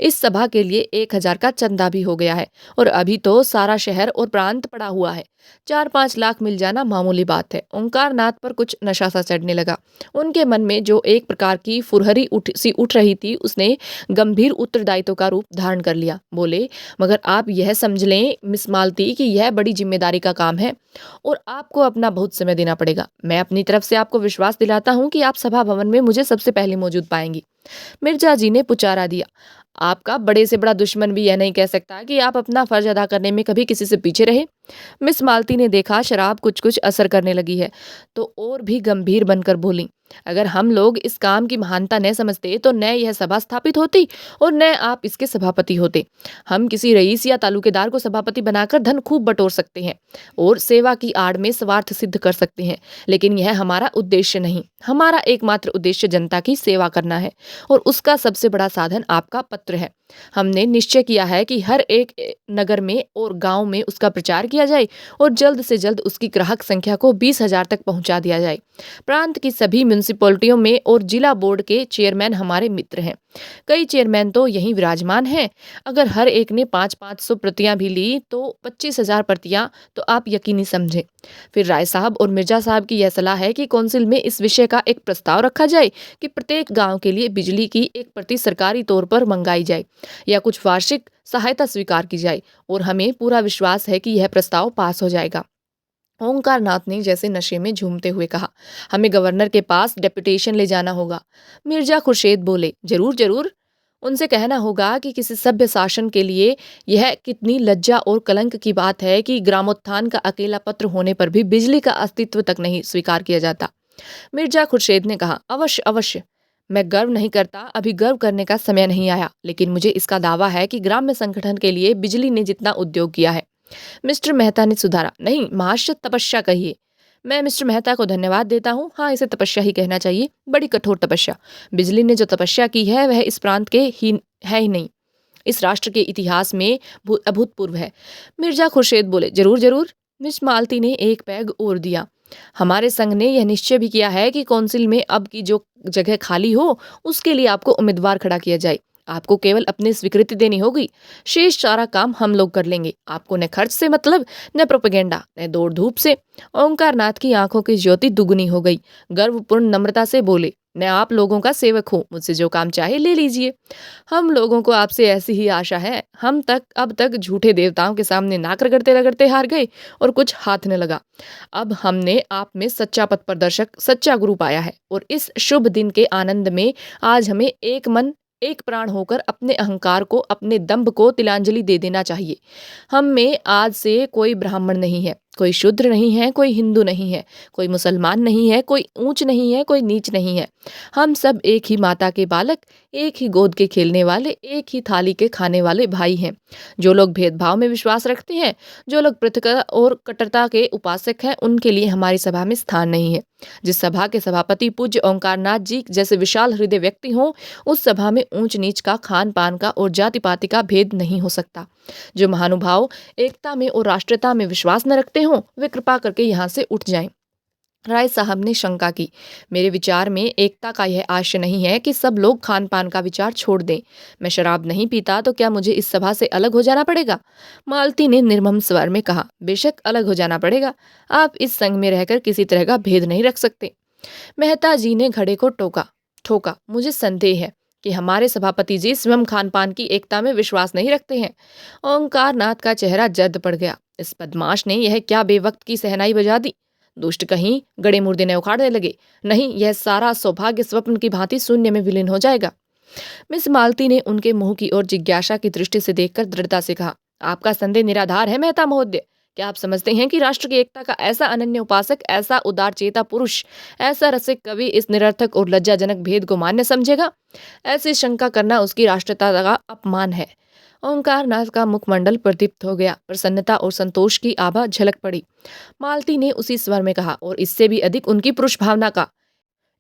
इस सभा के लिए 1000 का चंदा भी हो गया है और अभी तो सारा शहर और प्रांत पड़ा हुआ है। 4-5 लाख मिल जाना मामूली बात है। ओंकार नाथ पर कुछ नशा सा चढ़ने लगा। उनके मन में जो एक प्रकार की फुरहरी उठ रही थी उसने गंभीर उत्तरदायित्व का रूप धारण कर लिया। बोले, मगर आप यह समझ लें मिस मालती कि यह बड़ी जिम्मेदारी का काम है और आपको अपना बहुत समय देना पड़ेगा। मैं अपनी तरफ से आपको विश्वास दिलाता हूँ कि आप सभा भवन में मुझे सबसे पहले मौजूद पाएंगी। मिर्जा जी ने पुचारा दिया, आपका बड़े से बड़ा दुश्मन भी यह नहीं कह सकता कि आप अपना फर्ज अदा करने में कभी किसी से पीछे रहे। मिस मालती ने देखा शराब कुछ कुछ असर करने लगी है तो और भी गंभीर बनकर बोली, अगर हम लोग इस काम की महानता न समझते तो न यह सभा स्थापित होती और न आप इसके सभापति होते। हम किसी रईस या तालुकेदार को सभापति बनाकर धन खूब बटोर सकते हैं और सेवा की आड़ में स्वार्थ सिद्ध कर सकते हैं, लेकिन यह हमारा उद्देश्य नहीं। हमारा एकमात्र उद्देश्य जनता की सेवा करना है और उसका सबसे बड़ा साधन आपका पत्र है। हमने निश्चय किया है कि हर एक नगर में और गांव में उसका प्रचार किया जाए और जल्द से जल्द उसकी ग्राहक संख्या को 20,000 तक पहुंचा दिया जाए। प्रांत की सभी म्यूनिसिपैलिटियों में और जिला बोर्ड के चेयरमैन हमारे मित्र हैं। कई चेयरमैन तो यहीं विराजमान हैं। अगर हर एक ने 500-500 प्रतियां भी ली तो 25,000 प्रतियां, तो आप यकीनी समझें। फिर राय साहब और मिर्जा साहब की यह सलाह है कि कौंसिल में इस विषय का एक प्रस्ताव रखा जाए कि प्रत्येक गांव के लिए बिजली की एक प्रति सरकारी तौर पर मंगाई जाए या कुछ वार्षिक सहायता स्वीकार की जाए, और हमें पूरा विश्वास है कि यह प्रस्ताव पास हो जाएगा। ओंकार नाथ ने जैसे नशे में झूमते हुए कहा, हमें गवर्नर के पास डेपुटेशन ले जाना होगा। मिर्जा खुर्शीद बोले, जरूर जरूर। उनसे कहना होगा कि किसी सभ्य शासन के लिए यह कितनी लज्जा और कलंक की बात है कि ग्रामोत्थान का अकेला पत्र होने पर भी बिजली का अस्तित्व तक नहीं स्वीकार किया जाता। मिर्जा खुर्शीद ने कहा, अवश्य अवश्य, मैं गर्व नहीं करता, अभी गर्व करने का समय नहीं आया, लेकिन मुझे इसका दावा है कि ग्राम्य संगठन के लिए बिजली ने जितना उद्योग किया है। मिस्टर मेहता ने सुधारा, नहीं महाशय, तपस्या कहिए। मैं मिस्टर मेहता को धन्यवाद देता हूँ। हाँ, इसे तपस्या ही कहना चाहिए, बड़ी कठोर तपस्या। बिजली ने जो तपस्या की है वह इस प्रांत के ही है ही नहीं, इस राष्ट्र के इतिहास में अभूतपूर्व है। मिर्जा खुर्शीद बोले, जरूर जरूर। मिस मालती ने एक पैग और दिया, हमारे संघ ने यह निश्चय भी किया है कि कौंसिल में अब की जो जगह खाली हो उसके लिए आपको उम्मीदवार खड़ा किया जाए। आपको केवल अपनी स्वीकृति देनी होगी, शेष सारा काम हम लोग कर लेंगे। आपको न खर्च से मतलब, न प्रोपेगेंडा, न दौड़ धूप से। ओंकार नाथ की आंखों की ज्योति दुगनी हो गई। गर्वपूर्ण नम्रता से बोले, मैं आप लोगों का सेवक हूँ, मुझसे जो काम चाहे ले लीजिए। हम लोगों को आपसे ऐसी ही आशा है। हम अब तक झूठे देवताओं के सामने नाक रगड़ते रगड़ते हार गए और कुछ हाथ न लगा। अब हमने आप में सच्चा पथ प्रदर्शक, सच्चा गुरु पाया है, और इस शुभ दिन के आनंद में आज हमें एक मन एक प्राण होकर अपने अहंकार को, अपने दंभ को तिलांजलि दे देना चाहिए। हम में आज से कोई ब्राह्मण नहीं है, कोई शूद्र नहीं है, कोई हिंदू नहीं है, कोई मुसलमान नहीं है, कोई ऊंच नहीं है, कोई नीच नहीं है। हम सब एक ही माता के बालक, एक ही गोद के खेलने वाले, एक ही थाली के खाने वाले भाई हैं। जो लोग भेदभाव में विश्वास रखते हैं, जो लोग पृथकता और कट्टरता के उपासक हैं, उनके लिए हमारी सभा में स्थान नहीं है। जिस सभा के सभापति पूज्य ओंकारनाथ जी जैसे विशाल हृदय व्यक्ति हों, उस सभा में ऊंच नीच का, खान पान का और जाति पाति का भेद नहीं हो सकता। जो महानुभाव एकता में और राष्ट्रीयता में विश्वास न रखते हों, वे कृपा करके यहाँ से उठ जाएं। राय साहब ने शंका की, मेरे विचार में एकता का यह आशय नहीं है कि सब लोग खान पान का विचार छोड़ दें। मैं शराब नहीं पीता तो क्या मुझे इस सभा से अलग हो जाना पड़ेगा? मालती ने निर्मम स्वर में कहा, बेशक अलग हो जाना पड़ेगा। आप इस संघ में रहकर किसी तरह का भेद नहीं रख सकते। मेहता जी ने घड़े को ठोका, मुझे संदेह है कि हमारे सभापति जी स्वयं खान पान की एकता में विश्वास नहीं रखते हैं। ओंकार नाथ का चेहरा जर्द पड़ गया। इस बदमाश ने यह क्या बेवक्त की सहनाई बजा दी। दुष्ट कहीं गड़े मुर्दे ने उखाड़ने लगे। नहीं, यह सारा सौभाग्य स्वप्न की भांति शून्य में विलीन हो जाएगा। मिस मालती ने उनके मुंह की ओर जिज्ञासा की दृष्टि से देखकर दृढ़ता से कहा, आपका संदेह निराधार है मेहता महोदय। क्या आप समझते हैं कि राष्ट्र की एकता का ऐसा अनन्य उपासक, ऐसा उदार चेता पुरुष, ऐसा रसिक कवि इस निरर्थक और लज्जाजनक भेद को मान्य समझेगा? ऐसी शंका करना उसकी राष्ट्रता का अपमान है। ओंकार नाथ का मुखमंडल प्रदीप्त हो गया। प्रसन्नता और संतोष की आभा झलक पड़ी। मालती ने उसी स्वर में कहा, और इससे भी अधिक उनकी पुरुष भावना का।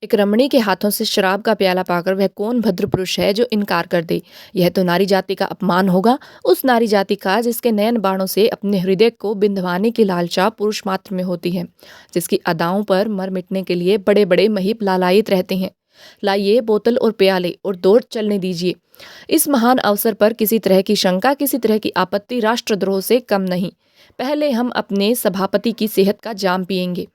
एक रमणी के हाथों से शराब का प्याला पाकर वह कौन भद्र पुरुष है जो इनकार कर दे? यह तो नारी जाति का अपमान होगा, उस नारी जाति का जिसके नयन बाणों से अपने हृदय को बिंधवाने की लालसा पुरुष मात्र में होती है, जिसकी अदाओं पर मर मिटने के लिए बड़े बड़े महीप लालायित रहते हैं। लाइए बोतल और प्याले और दौड़ चलने दीजिए। इस महान अवसर पर किसी तरह की शंका, किसी तरह की आपत्ति राष्ट्रद्रोह से कम नहीं। पहले हम अपने सभापति की सेहत का जाम पिएंगे।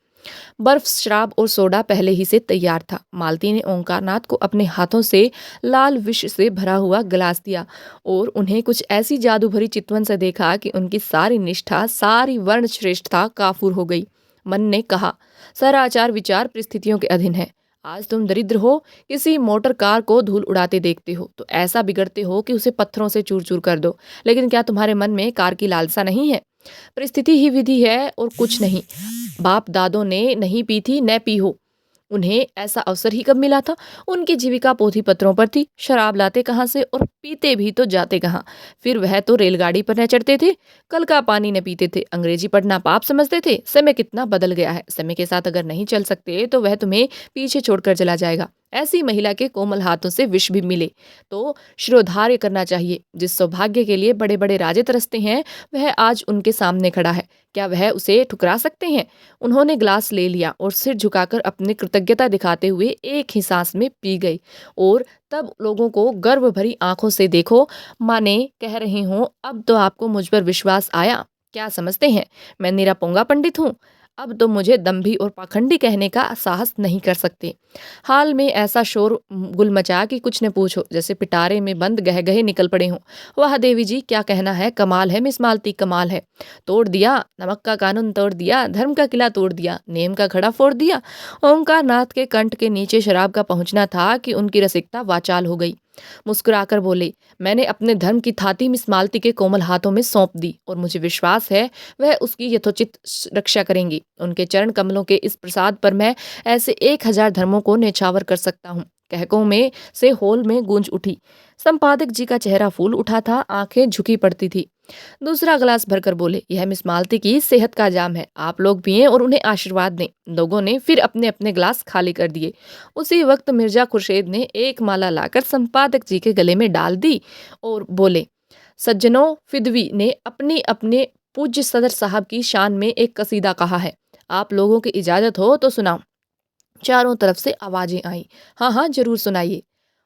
बर्फ, शराब और सोडा पहले ही से तैयार था। मालती ने ओंकारनाथ को अपने हाथों से लाल विष से भरा हुआ गिलास दिया और उन्हें कुछ ऐसी जादू भरी चितवन से देखा कि उनकी सारी निष्ठा, सारी वर्ण श्रेष्ठता काफूर हो गई। मन ने कहा, सारा आचार विचार परिस्थितियों के अधीन है। आज तुम दरिद्र हो, किसी मोटर कार को धूल उड़ाते देखते हो तो ऐसा बिगड़ते हो कि उसे पत्थरों से चूर चूर कर दो। लेकिन क्या तुम्हारे मन में कार की लालसा नहीं है? परिस्थिति ही विधि है और कुछ नहीं। बाप दादों ने नहीं पी थी, न पी हो। उन्हें ऐसा अवसर ही कब मिला था? उनकी जीविका पोथी पत्रों पर थी। शराब लाते कहाँ से और पीते भी तो जाते कहाँ? फिर वह तो रेलगाड़ी पर न चढ़ते थे, कल का पानी न पीते थे, अंग्रेजी पढ़ना पाप समझते थे। समय कितना बदल गया है। समय के साथ अगर नहीं चल सकते तो वह तुम्हें पीछे छोड़कर चला जाएगा। ऐसी महिला के कोमल हाथों से विष भी मिले तो शिरोधार्य करना चाहिए। जिस सौभाग्य के लिए बड़े बड़े राजे तरसते हैं वह आज उनके सामने खड़ा है, क्या वह उसे ठुकरा सकते हैं? उन्होंने ग्लास ले लिया और सिर झुकाकर अपनी कृतज्ञता दिखाते हुए एक ही सांस में पी गई। और तब लोगों को गर्व भरी आंखों से देखो, माने कह रही हूँ, अब तो आपको मुझ पर विश्वास आया। क्या समझते हैं मैं निरापोंगा पंडित हूँ? अब तो मुझे दम्भी और पाखंडी कहने का साहस नहीं कर सकते। हाल में ऐसा शोर गुल मचा कि कुछ न पूछो, जैसे पिटारे में बंद गहगहे निकल पड़े हों। वाह देवी जी, क्या कहना है, कमाल है मिस मालती, कमाल है। तोड़ दिया, नमक का कानून तोड़ दिया, धर्म का किला तोड़ दिया, नेम का खड़ा फोड़ दिया। ओंकार नाथ के कंठ के नीचे शराब का पहुंचना था कि उनकी रसिकता वाचाल हो गई। मुस्कुराकर बोले, मैंने अपने धर्म की थाती मिस मालती के कोमल हाथों में सौंप दी और मुझे विश्वास है वह उसकी यथोचित रक्षा करेंगी। उनके चरण कमलों के इस प्रसाद पर मैं ऐसे 1000 धर्मों को न्यौछावर कर सकता हूँ। कहकों में से होल में गूंज उठी। संपादक जी का चेहरा फूल उठा था, आंखें झुकी पड़ती थी। दूसरा गिलास भरकर बोले, यह मिस मालती की सेहत का जाम है, आप लोग पिएं और उन्हें आशीर्वाद दें। लोगों ने फिर अपने अपने गिलास खाली कर दिए। उसी वक्त मिर्जा खुर्शीद ने एक माला लाकर संपादक जी के गले में डाल दी और बोले, सज्जनों, फिदवी ने अपनी अपने पूज्य सदर साहब की शान में एक कसीदा कहा है, आप लोगों की इजाजत हो तो सुनाओ। चारों तरफ से आवाजें आई, हाँ हाँ जरूर सुनाइए।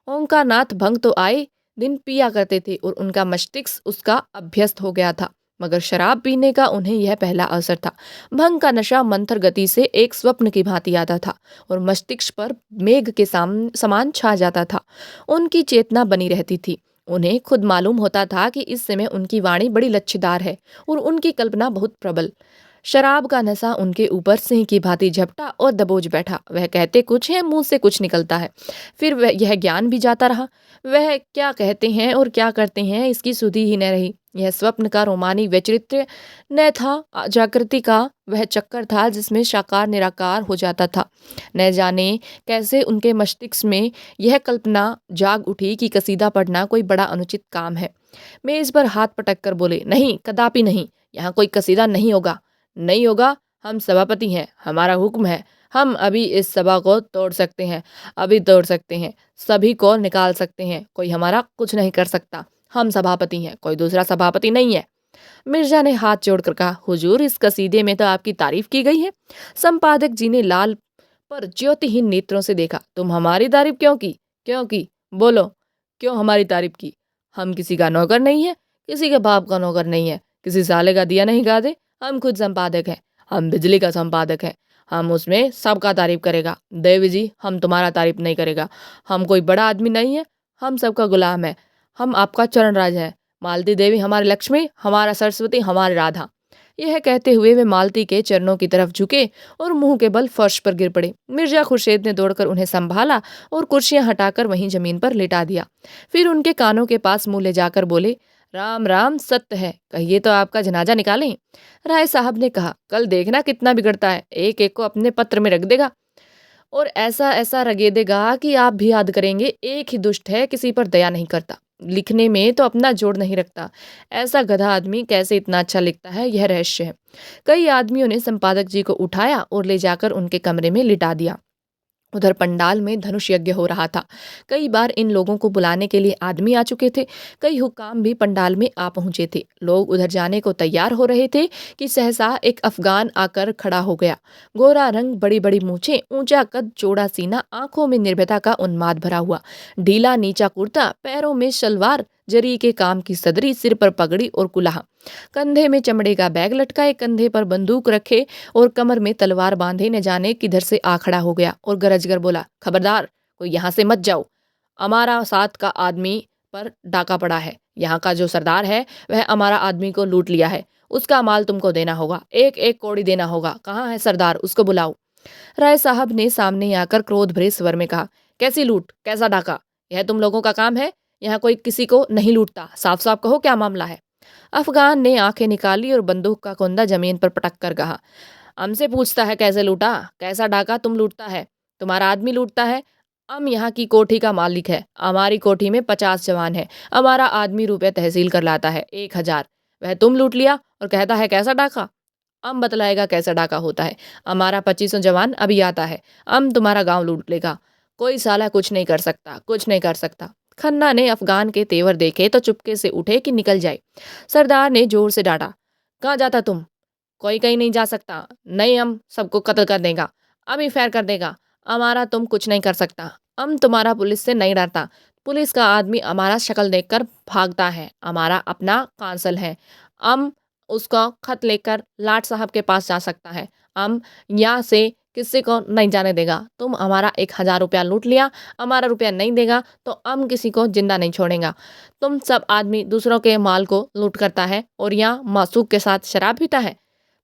ओंकार नाथ भंग तो आए दिन पिया करते थे और उनका मस्तिष्क उसका अभ्यस्त हो गया था, मगर शराब पीने का उन्हें यह पहला अवसर था। भंग का नशा मंथर गति से एक स्वप्न की भांति आता था और मस्तिष्क पर मेघ के समान छा जाता था। उनकी चेतना बनी रहती थी। उन्हें खुद मालूम होता था कि इस समय उनकी वाणी बड़ी लच्छेदार है और उनकी कल्पना बहुत प्रबल। शराब का नशा उनके ऊपर सिंह की भांति झपटा और दबोच बैठा। वह कहते कुछ है, मुंह से कुछ निकलता है। फिर वह यह ज्ञान भी जाता रहा। वह क्या कहते हैं और क्या करते हैं इसकी सुधि ही न रही। यह स्वप्न का रोमानी वैचित्र्य न था, जागृति का वह चक्कर था जिसमें साकार निराकार हो जाता था। न जाने कैसे उनके मस्तिष्क में यह कल्पना जाग उठी कि कसीदा पढ़ना कोई बड़ा अनुचित काम है। मेज पर हाथ पटक कर बोले, नहीं, कदापि नहीं, यहाँ कोई कसीदा नहीं होगा, नहीं होगा। हम सभापति हैं, हमारा हुक्म है। हम अभी इस सभा को तोड़ सकते हैं, अभी तोड़ सकते हैं, सभी को निकाल सकते हैं, कोई हमारा कुछ नहीं कर सकता। हम सभापति हैं, कोई दूसरा सभापति नहीं है। मिर्जा ने हाथ जोड़कर कहा, हुजूर, इस कसीदे में तो आपकी तारीफ की गई है। संपादक जी ने लाल पर ज्योतिहीन नेत्रों से देखा, तुम हमारी तारीफ क्यों की? क्यों की? बोलो, क्यों हमारी तारीफ की? हम किसी का नौकर नहीं है, किसी के बाप का नौकर नहीं है, किसी साले का दिया नहीं गाते। हम खुद संपादक हैं, हम बिजली का संपादक है, हम उसमें सबका तारीफ करेगा। देवी जी, हम तुम्हारा तारीफ नहीं करेगा। हम कोई बड़ा आदमी नहीं है, हम सबका गुलाम है, हम आपका चरण राज है। मालती देवी हमारी लक्ष्मी, हमारा सरस्वती, हमारी राधा। यह कहते हुए वे मालती के चरणों की तरफ झुके और मुंह के बल फर्श पर गिर पड़े। मिर्जा खुर्शीद ने दौड़कर उन्हें संभाला और कुर्सियां हटाकर वहीं जमीन पर लिटा दिया। फिर उनके कानों के पास मुंह ले जाकर बोले, राम राम, सत्य है, कहिए तो आपका जनाजा निकालें। राय साहब ने कहा, कल देखना कितना बिगड़ता है, एक एक को अपने पत्र में रख देगा और ऐसा ऐसा रगेदेगा कि आप भी याद करेंगे, एक ही दुष्ट है, किसी पर दया नहीं करता, लिखने में तो अपना जोड़ नहीं रखता। ऐसा गधा आदमी कैसे इतना अच्छा लिखता है, यह रहस्य है। कई आदमियों ने संपादक जी को उठाया और ले जाकर उनके कमरे में लिटा दिया। उधर पंडाल में धनुष यज्ञ हो रहा था। कई बार इन लोगों को बुलाने के लिए आदमी आ चुके थे। कई हुक्काम भी पंडाल में आ पहुंचे थे। लोग उधर जाने को तैयार हो रहे थे कि सहसा एक अफगान आकर खड़ा हो गया। गोरा रंग, बड़ी बड़ी मूछें, ऊंचा कद, चौड़ा सीना, आंखों में निर्भयता का उन्माद भरा हुआ, ढीला नीचा कुर्ता, पैरों में शलवार, जरी के काम की सदरी, सिर पर पगड़ी और कुलाहा, कंधे में चमड़े का बैग लटकाए, कंधे पर बंदूक रखे और कमर में तलवार बांधे, न जाने किधर से आ खड़ा हो गया और गरजकर बोला, खबरदार, कोई यहाँ से मत जाओ, हमारा साथ का आदमी पर डाका पड़ा है। यहाँ का जो सरदार है वह हमारा आदमी को लूट लिया है, उसका माल तुमको देना होगा, एक एक कौड़ी देना होगा। कहाँ है सरदार, उसको बुलाओ। राय साहब ने सामने आकर क्रोध भरे स्वर में कहा, कैसी लूट, कैसा डाका, यह तुम लोगों का काम है? यहाँ कोई किसी को नहीं लूटता, साफ साफ कहो क्या मामला है। अफगान ने आंखें निकाली और बंदूक का कुंदा जमीन पर पटक कर कहा, हमसे पूछता है कैसे लूटा, कैसा डाका तुम लूटता है, तुम्हारा आदमी लूटता है। हम यहाँ की कोठी का मालिक है, हमारी कोठी में 50 जवान है, हमारा आदमी रुपए तहसील कर लाता है 1000, वह तुम लूट लिया और कहता है कैसा डाका। हम बतलाएगा कैसा डाका होता है, हमारा 2500 जवान अभी आता है, हम तुम्हारा गांव लूट लेगा। कोई साला कुछ नहीं कर सकता, कुछ नहीं कर सकता। खन्ना ने अफगान के तेवर देखे तो चुपके से उठे कि निकल जाए। सरदार ने जोर से डांटा, कहाँ जाता तुम? कोई कहीं नहीं जा सकता। नहीं, हम सबको कत्ल कर देगा, अभी फायर कर देगा। हमारा तुम कुछ नहीं कर सकता। हम तुम्हारा पुलिस से नहीं डरता। पुलिस का आदमी हमारा शक्ल देखकर भागता है। हमारा अपना कांसल है। हम उसका खत लेकर लाट साहब के पास जा सकता है। हम यहाँ से किसी को नहीं जाने देगा। तुम हमारा 1,000 रुपया लूट लिया, हमारा रुपया नहीं देगा तो हम किसी को जिंदा नहीं छोड़ेगा। तुम सब आदमी दूसरों के माल को लूट करता है और यहाँ मासूक के साथ शराब पीता है।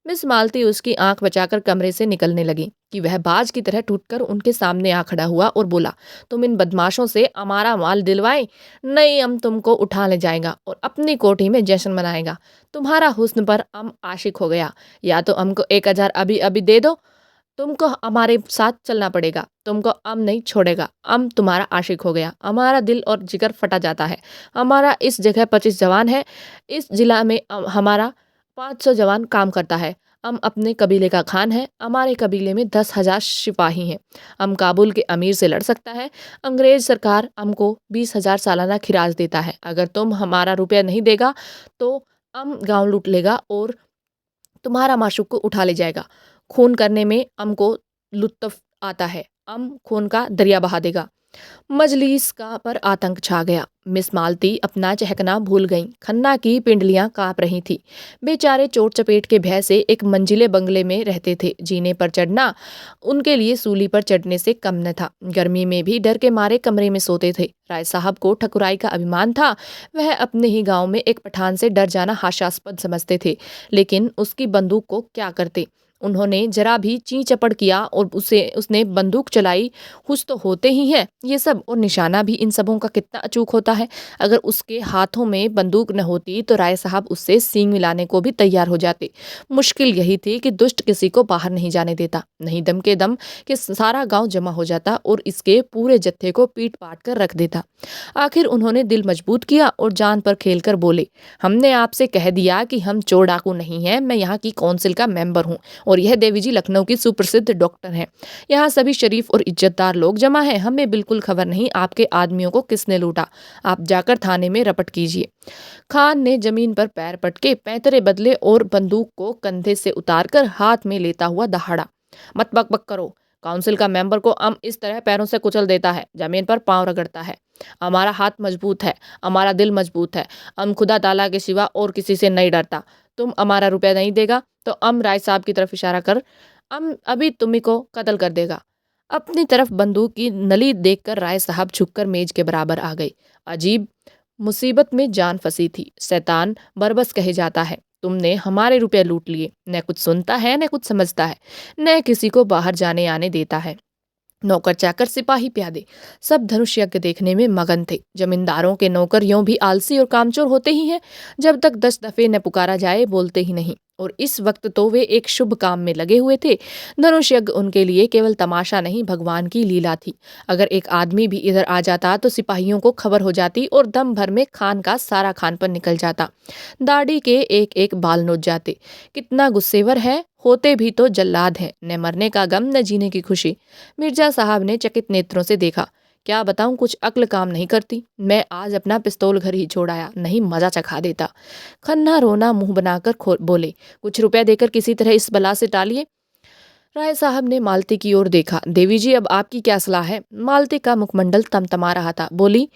मिस मालती उसकी आंख बचाकर कमरे से निकलने लगी कि वह बाज की तरह टूटकर उनके सामने आ खड़ा हुआ और बोला, तुम इन बदमाशों से हमारा माल दिलवाए? नहीं, हम तुमको उठा ले जाएगा और अपनी कोठी में जश्न मनाएगा। तुम्हारा हुस्न पर हम आशिक हो गया। या तो हमको 1,000 अभी अभी दे दो, तुमको हमारे साथ चलना पड़ेगा। तुमको हम नहीं छोड़ेगा। हम तुम्हारा आशिक हो गया। हमारा दिल और जिगर फटा जाता है। हमारा इस जगह 25 जवान है। इस जिला में हमारा 500 जवान काम करता है। हम अपने कबीले का खान है। हमारे कबीले में 10,000 सिपाही हैं। हम काबुल के अमीर से लड़ सकता है। अंग्रेज सरकार हमको 20,000 सालाना खिराज देता है। अगर तुम हमारा रुपया नहीं देगा तो हम गांव लूट लेगा और तुम्हारा माशूक को उठा ले जाएगा। खून करने में हमको लुत्फ आता है। हम खून का दरिया बहा देगा। मजलिस का पर आतंक छा गया। मिस मालती अपना चहकना भूल गईं। खन्ना की पिंडलियां कांप रही थी। बेचारे चोट चपेट के भय से एक मंजिले बंगले में रहते थे। जीने पर चढ़ना उनके लिए सूली पर चढ़ने से कम न था। गर्मी में भी डर के मारे कमरे में सोते थे। राय साहब को ठकुराई का अभिमान था। वह अपने ही गांव में एक पठान से डर जाना हास्यास्पद समझते थे, लेकिन उसकी बंदूक को क्या करते। उन्होंने जरा भी ची चपड़ किया और उसने बंदूक चलाई। हुश तो होते ही हैं ये सब, और निशाना भी इन सबों का कितना अचूक होता है। अगर उसके हाथों में बंदूक न होती तो राय साहब उससे सींग मिलाने को भी तैयार हो जाते। मुश्किल यही थी कि दुष्ट किसी को बाहर नहीं जाने देता। नहीं दम के दम कि सारा गांव जमा हो जाता और इसके पूरे जत्थे को पीट पाट कर रख देता। आखिर उन्होंने दिल मजबूत किया और जान पर खेल कर बोले, हमने आपसे कह दिया कि हम चोर डाकू नहीं हैं। मैं यहाँ की काउंसिल का मेंबर हूँ और यह देवी जी लखनऊ की सुप्रसिद्ध डॉक्टर हैं। यहाँ सभी शरीफ और इज्जतदार लोग जमा हैं। हमें बिल्कुल खबर नहीं आपके आदमियों को किसने लूटा। आप जाकर थाने में रपट कीजिए। खान ने जमीन पर पैर पटके पैंतरे बदले और बंदूक को कंधे से उतारकर हाथ में लेता हुआ दहाड़ा, मत बक बक करो। काउंसिल का मेंबर को हम इस तरह पैरों से कुचल देता है, जमीन पर पांव रगड़ता है। हमारा हाथ मजबूत है, हमारा दिल मजबूत है। हम खुदा ताला के सिवा और किसी से नहीं डरता। तुम हमारा रुपया नहीं देगा तो हम राय साहब की तरफ इशारा कर हम अभी तुम्ही को कत्ल कर देगा। अपनी तरफ बंदूक की नली देखकर राय साहब झुककर मेज के बराबर आ गई। अजीब मुसीबत में जान फंसी थी। शैतान बरबस कहे जाता है। तुमने हमारे रुपए लूट लिए। न कुछ सुनता है, न कुछ समझता है, न किसी को बाहर जाने आने देता है। नौकर चाकर सिपाही प्यादे सब धनुष यज्ञ देखने में मगन थे। जमींदारों के नौकर यूं भी आलसी और कामचोर होते ही हैं। जब तक 10 दफे न पुकारा जाए बोलते ही नहीं। और इस वक्त तो वे एक शुभ काम में लगे हुए थे। धनुष यज्ञ उनके लिए केवल तमाशा नहीं, भगवान की लीला थी। अगर एक आदमी भी इधर आ जाता तो सिपाहियों को खबर हो जाती और दम भर में खान का सारा खानपन निकल जाता। दाढ़ी के एक एक बाल नोच जाते। कितना गुस्सेवर है, होते भी तो जल्लाद हैं। न मरने का गम, न जीने की खुशी। मिर्जा साहब ने चकित नेत्रों से देखा। क्या बताऊं, कुछ अक्ल काम नहीं करती। मैं आज अपना पिस्तौल घर ही छोड़ आया, नहीं मजा चखा देता। खन्ना रोना मुंह बनाकर बोले, कुछ रुपया देकर किसी तरह इस बला से टालिए। राय साहब ने मालती की ओर देखा। देवी जी, अब आपकी क्या सलाह है? मालती का मुखमंडल तमतमा रहा था। बोली,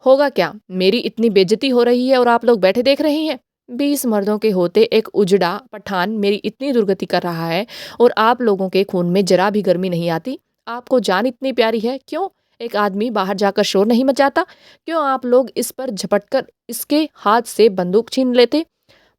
होगा क्या, मेरी इतनी बेइज्जती हो रही है और आप लोग बैठे देख रहे हैं। 20 मर्दों के होते एक उजड़ा पठान मेरी इतनी दुर्गति कर रहा है और आप लोगों के खून में जरा भी गर्मी नहीं आती। आपको जान इतनी प्यारी है, क्यों एक आदमी बाहर जाकर शोर नहीं मचाता? क्यों आप लोग इस पर झपटकर इसके हाथ से बंदूक छीन लेते?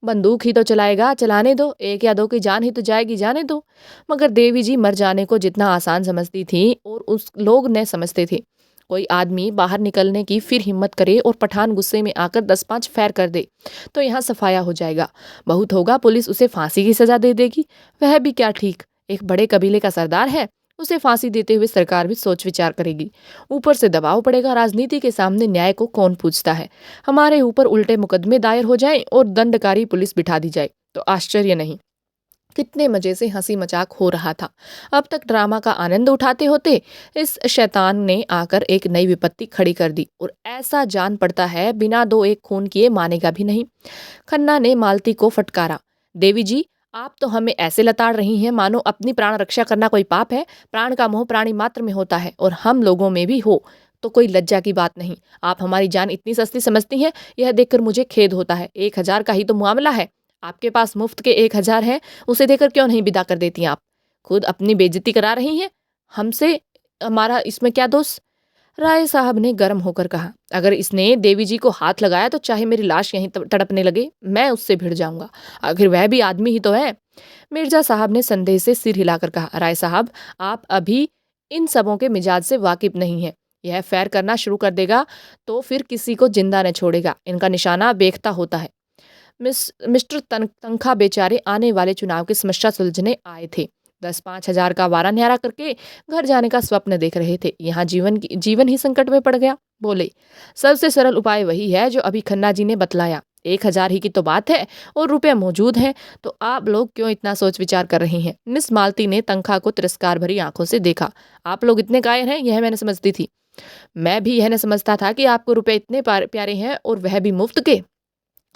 बंदूक ही तो चलाएगा, चलाने दो। एक या दो की जान ही तो जाएगी, जाने दो। मगर देवी जी मर जाने को जितना आसान समझती थी और उस लोग न समझते थे। कोई आदमी बाहर निकलने की फिर हिम्मत करे और पठान गुस्से में आकर 10-5 फैर कर दे तो यहाँ सफाया हो जाएगा। बहुत होगा पुलिस उसे फांसी की सजा दे देगी। वह भी क्या ठीक, एक बड़े कबीले का सरदार है। उसे फांसी देते हुए सरकार भी सोच विचार करेगी। ऊपर से दबाव पड़ेगा। राजनीति के सामने न्याय को कौन पूछता है? हमारे ऊपर उल्टे मुकदमे दायर हो जाएं और दंडकारी पुलिस बिठा दी जाए तो आश्चर्य नहीं। कितने मजे से हंसी मजाक हो रहा था। अब तक ड्रामा का आनंद उठाते होते इस शैतान ने आकर एक नई विपत्ति खड़ी कर दी, और ऐसा जान पड़ता है बिना दो एक खून किए मानेगा भी नहीं। खन्ना ने मालती को फटकारा, देवी जी, आप तो हमें ऐसे लताड़ रही हैं मानो अपनी प्राण रक्षा करना कोई पाप है। प्राण का मोह प्राणी मात्र में होता है, और हम लोगों में भी हो तो कोई लज्जा की बात नहीं। आप हमारी जान इतनी सस्ती समझती हैं, यह देखकर मुझे खेद होता है। 1,000 का ही तो मामला है, आपके पास मुफ्त के 1,000 है, उसे देकर क्यों नहीं विदा कर देती आप? खुद अपनी बेइज्जती करा रही हैं हमसे, हमारा इसमें क्या दोष? राय साहब ने गर्म होकर कहा, अगर इसने देवी जी को हाथ लगाया तो चाहे मेरी लाश यहीं तड़पने लगे, मैं उससे भिड़ जाऊंगा। आखिर वह भी आदमी ही तो है। मिर्जा साहब ने संदेह से सिर हिलाकर कहा, राय साहब, आप अभी इन सबों के मिजाज से वाकिफ नहीं है। यह फैर करना शुरू कर देगा तो फिर किसी को जिंदा न छोड़ेगा। इनका निशाना बेख्ता होता है। मिस्टर तनखा बेचारे आने वाले चुनाव की समस्या सुलझने आए थे। 10-5 हजार का वारा न्यारा करके घर जाने का स्वप्न देख रहे थे। यहाँ जीवन ही संकट में पड़ गया। बोले, सबसे सरल उपाय वही है जो अभी खन्ना जी ने बतलाया। 1,000 ही की तो बात है, और रुपए मौजूद हैं, तो आप लोग क्यों इतना सोच विचार कर रही हैं? मिस मालती ने तनखा को तिरस्कार भरी आंखों से देखा। आप लोग इतने कायर हैं, यह मैंने समझती थी। मैं भी यह न समझता था कि आपको रुपए इतने प्यारे हैं, और वह भी मुफ्त के।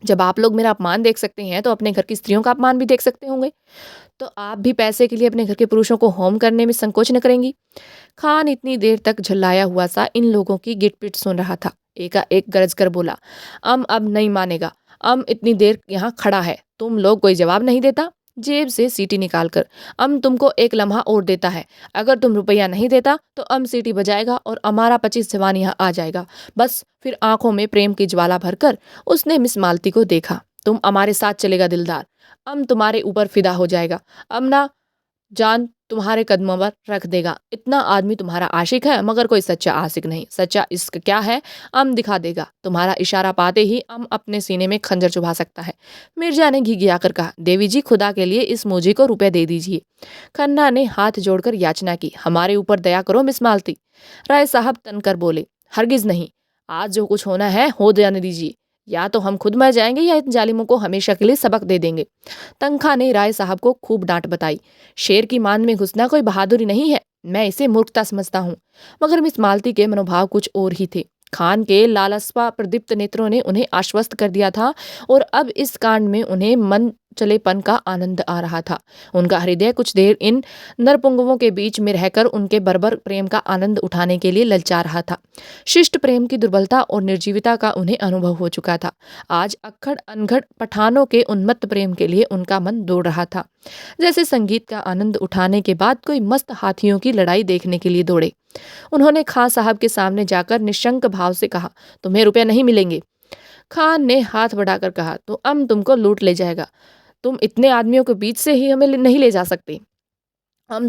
जब आप लोग मेरा अपमान देख सकते हैं तो अपने घर की स्त्रियों का अपमान भी देख सकते होंगे। तो आप भी पैसे के लिए अपने घर के पुरुषों को होम करने में संकोच न करेंगी? खान इतनी देर तक झल्लाया हुआ सा इन लोगों की गिटपिट सुन रहा था। एकाएक गरज कर बोला, अब नहीं मानेगा। इतनी देर यहाँ खड़ा है, तुम लोग कोई जवाब नहीं देता। जेब से सीटी निकालकर, तुमको एक लम्हा और देता है। अगर तुम रुपया नहीं देता तो सीटी बजाएगा और हमारा 25 जवान यहाँ आ जाएगा। बस फिर आंखों में प्रेम की ज्वाला भरकर उसने मिस मालती को देखा। तुम हमारे साथ चलेगा दिलदार, तुम्हारे ऊपर फिदा हो जाएगा। ना जान तुम्हारे कदमों पर रख देगा। इतना आदमी तुम्हारा आशिक है, मगर कोई सच्चा आशिक नहीं। सच्चा इश्क क्या है दिखा देगा। तुम्हारा इशारा पाते ही अपने सीने में खंजर चुभा सकता है। मिर्जा ने घिघियाकर कहा, देवी जी, खुदा के लिए इस मुझे को रुपए दे दीजिए। खन्ना ने हाथ जोड़कर याचना की, हमारे ऊपर दया करो मिस मालती। राय साहब तनकर बोले, हरगिज नहीं, आज जो कुछ होना है हो जाने दीजिए। या तो हम खुद मर जाएंगे या इन जालिमों को हमेशा के लिए सबक दे देंगे। तनखा ने राय साहब को खूब डांट बताई। शेर की मान में घुसना कोई बहादुरी नहीं है, मैं इसे मूर्खता समझता हूँ। मगर मिस मालती के मनोभाव कुछ और ही थे। खान के लालस्पा प्रदीप्त नेत्रों ने उन्हें आश्वस्त कर दिया था, और अब इस कांड में उन्हें मन चलेपन का आनंद आ रहा था। उनका हृदय कुछ देर इन नरपुंगवों के बीच में रहकर उनके बर्बर प्रेम का आनंद उठाने के लिए ललचा रहा था। शिष्ट प्रेम की दुर्बलता और निर्जीविता का उन्हें अनुभव हो चुका था। आज अक्खड़ अनघड़ पठानों के उन्मत्त प्रेम के लिए उनका मन दौड़ रहा था, जैसे संगीत का आनंद उठाने के बाद कोई मस्त हाथियों की लड़ाई देखने के लिए दौड़े। उन्होंने खां साहब के सामने जाकर निशंक भाव से कहा, तुम्हें रुपए नहीं मिलेंगे। खान ने हाथ बढ़ाकर कहा, तो तुमको लूट ले जाएगा। तुम इतने आदमियों के बीच से ही हमें नहीं ले जा सकते।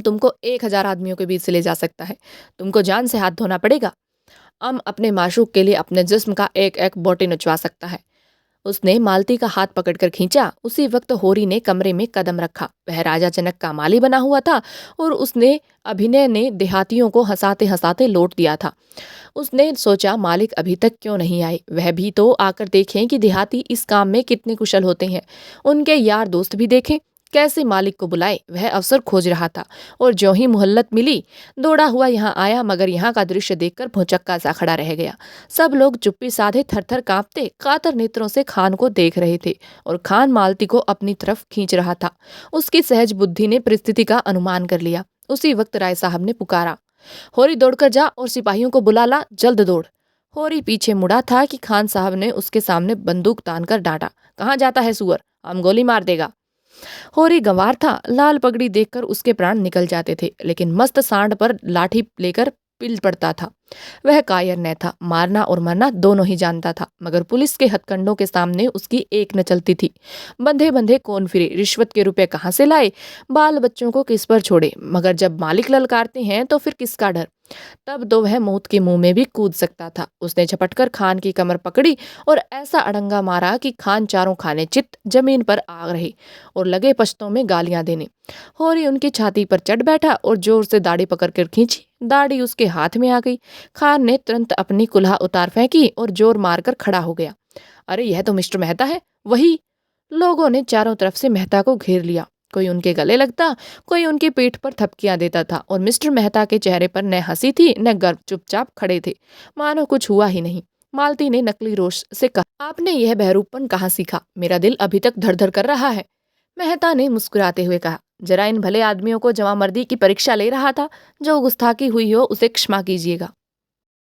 तुमको 1,000 आदमियों के बीच से ले जा सकता है। तुमको जान से हाथ धोना पड़ेगा। अपने माशूक के लिए अपने जिस्म का एक एक बोटी नचवा सकता है। उसने मालती का हाथ पकड़कर खींचा। उसी वक्त होरी ने कमरे में कदम रखा। वह राजा जनक का माली बना हुआ था, और उसने अभिनय ने देहातियों को हंसाते हंसाते लौट दिया था। उसने सोचा, मालिक अभी तक क्यों नहीं आए, वह भी तो आकर देखें कि देहाती इस काम में कितने कुशल होते हैं। उनके यार दोस्त भी देखें, कैसे मालिक को बुलाए। वह अवसर खोज रहा था, और जो ही मोहल्लत मिली दौड़ा हुआ यहाँ आया, मगर यहाँ का दृश्य देखकर भौचक्का सा खड़ा रह गया। सब लोग चुप्पी साधे थरथर कांपते कातर नेत्रों से खान को देख रहे थे, और खान मालती को अपनी तरफ खींच रहा था। उसकी सहज बुद्धि ने परिस्थिति का अनुमान कर लिया। उसी वक्त राय साहब ने पुकारा, होरी दौड़कर जा और सिपाहियों को बुला ला, जल्द दौड़। होरी पीछे मुड़ा था कि खान साहब ने उसके सामने बंदूक तानकर डांटा, कहाँ जाता है सुअर, हम गोली मार देगा। होरी गंवार था, लाल पगड़ी देखकर उसके प्राण निकल जाते थे, लेकिन मस्त सांड पर लाठी लेकर पिल पड़ता था। वह कायर न था, मारना और मरना दोनों ही जानता था, मगर पुलिस के हथकंडों के सामने उसकी एक न चलती थी। बंधे बंधे कौन फिरे, रिश्वत के रुपए कहाँ से लाए, बाल बच्चों को किस पर छोड़े, मगर जब मालिक ललकारते हैं तो फिर किसका डर। तब तो वह मौत के मुंह में भी कूद सकता था। उसने झपटकर खान की कमर पकड़ी और ऐसा अड़ंगा मारा कि खान चारों खाने चित जमीन पर आ रहे और लगे पश्तों में गालियां देने। होरी उनकी छाती पर चढ़ बैठा और जोर से दाढ़ी पकड़कर खींची। दाढ़ी उसके हाथ में आ गई। खान ने तुरंत अपनी कुल्हा उतार फेंकी और जोर मारकर खड़ा हो गया। अरे यह तो मिस्टर मेहता है। वही। लोगों ने चारों तरफ से मेहता को घेर लिया। कोई उनके गले लगता, कोई उनकी पीठ पर थपकियां देता था और मिस्टर मेहता के चेहरे पर न हंसी थी न गर्व, चुपचाप खड़े थे मानो कुछ हुआ ही नहीं। मालती ने नकली रोष से कहा, आपने यह बहरूपन कहाँ सीखा? मेरा दिल अभी तक धड़ धड़ कर रहा है। मेहता ने मुस्कुराते हुए कहा, जरा इन भले आदमियों को जवामर्दी की परीक्षा ले रहा था। जो गुस्ताखी हुई हो उसे क्षमा कीजिएगा।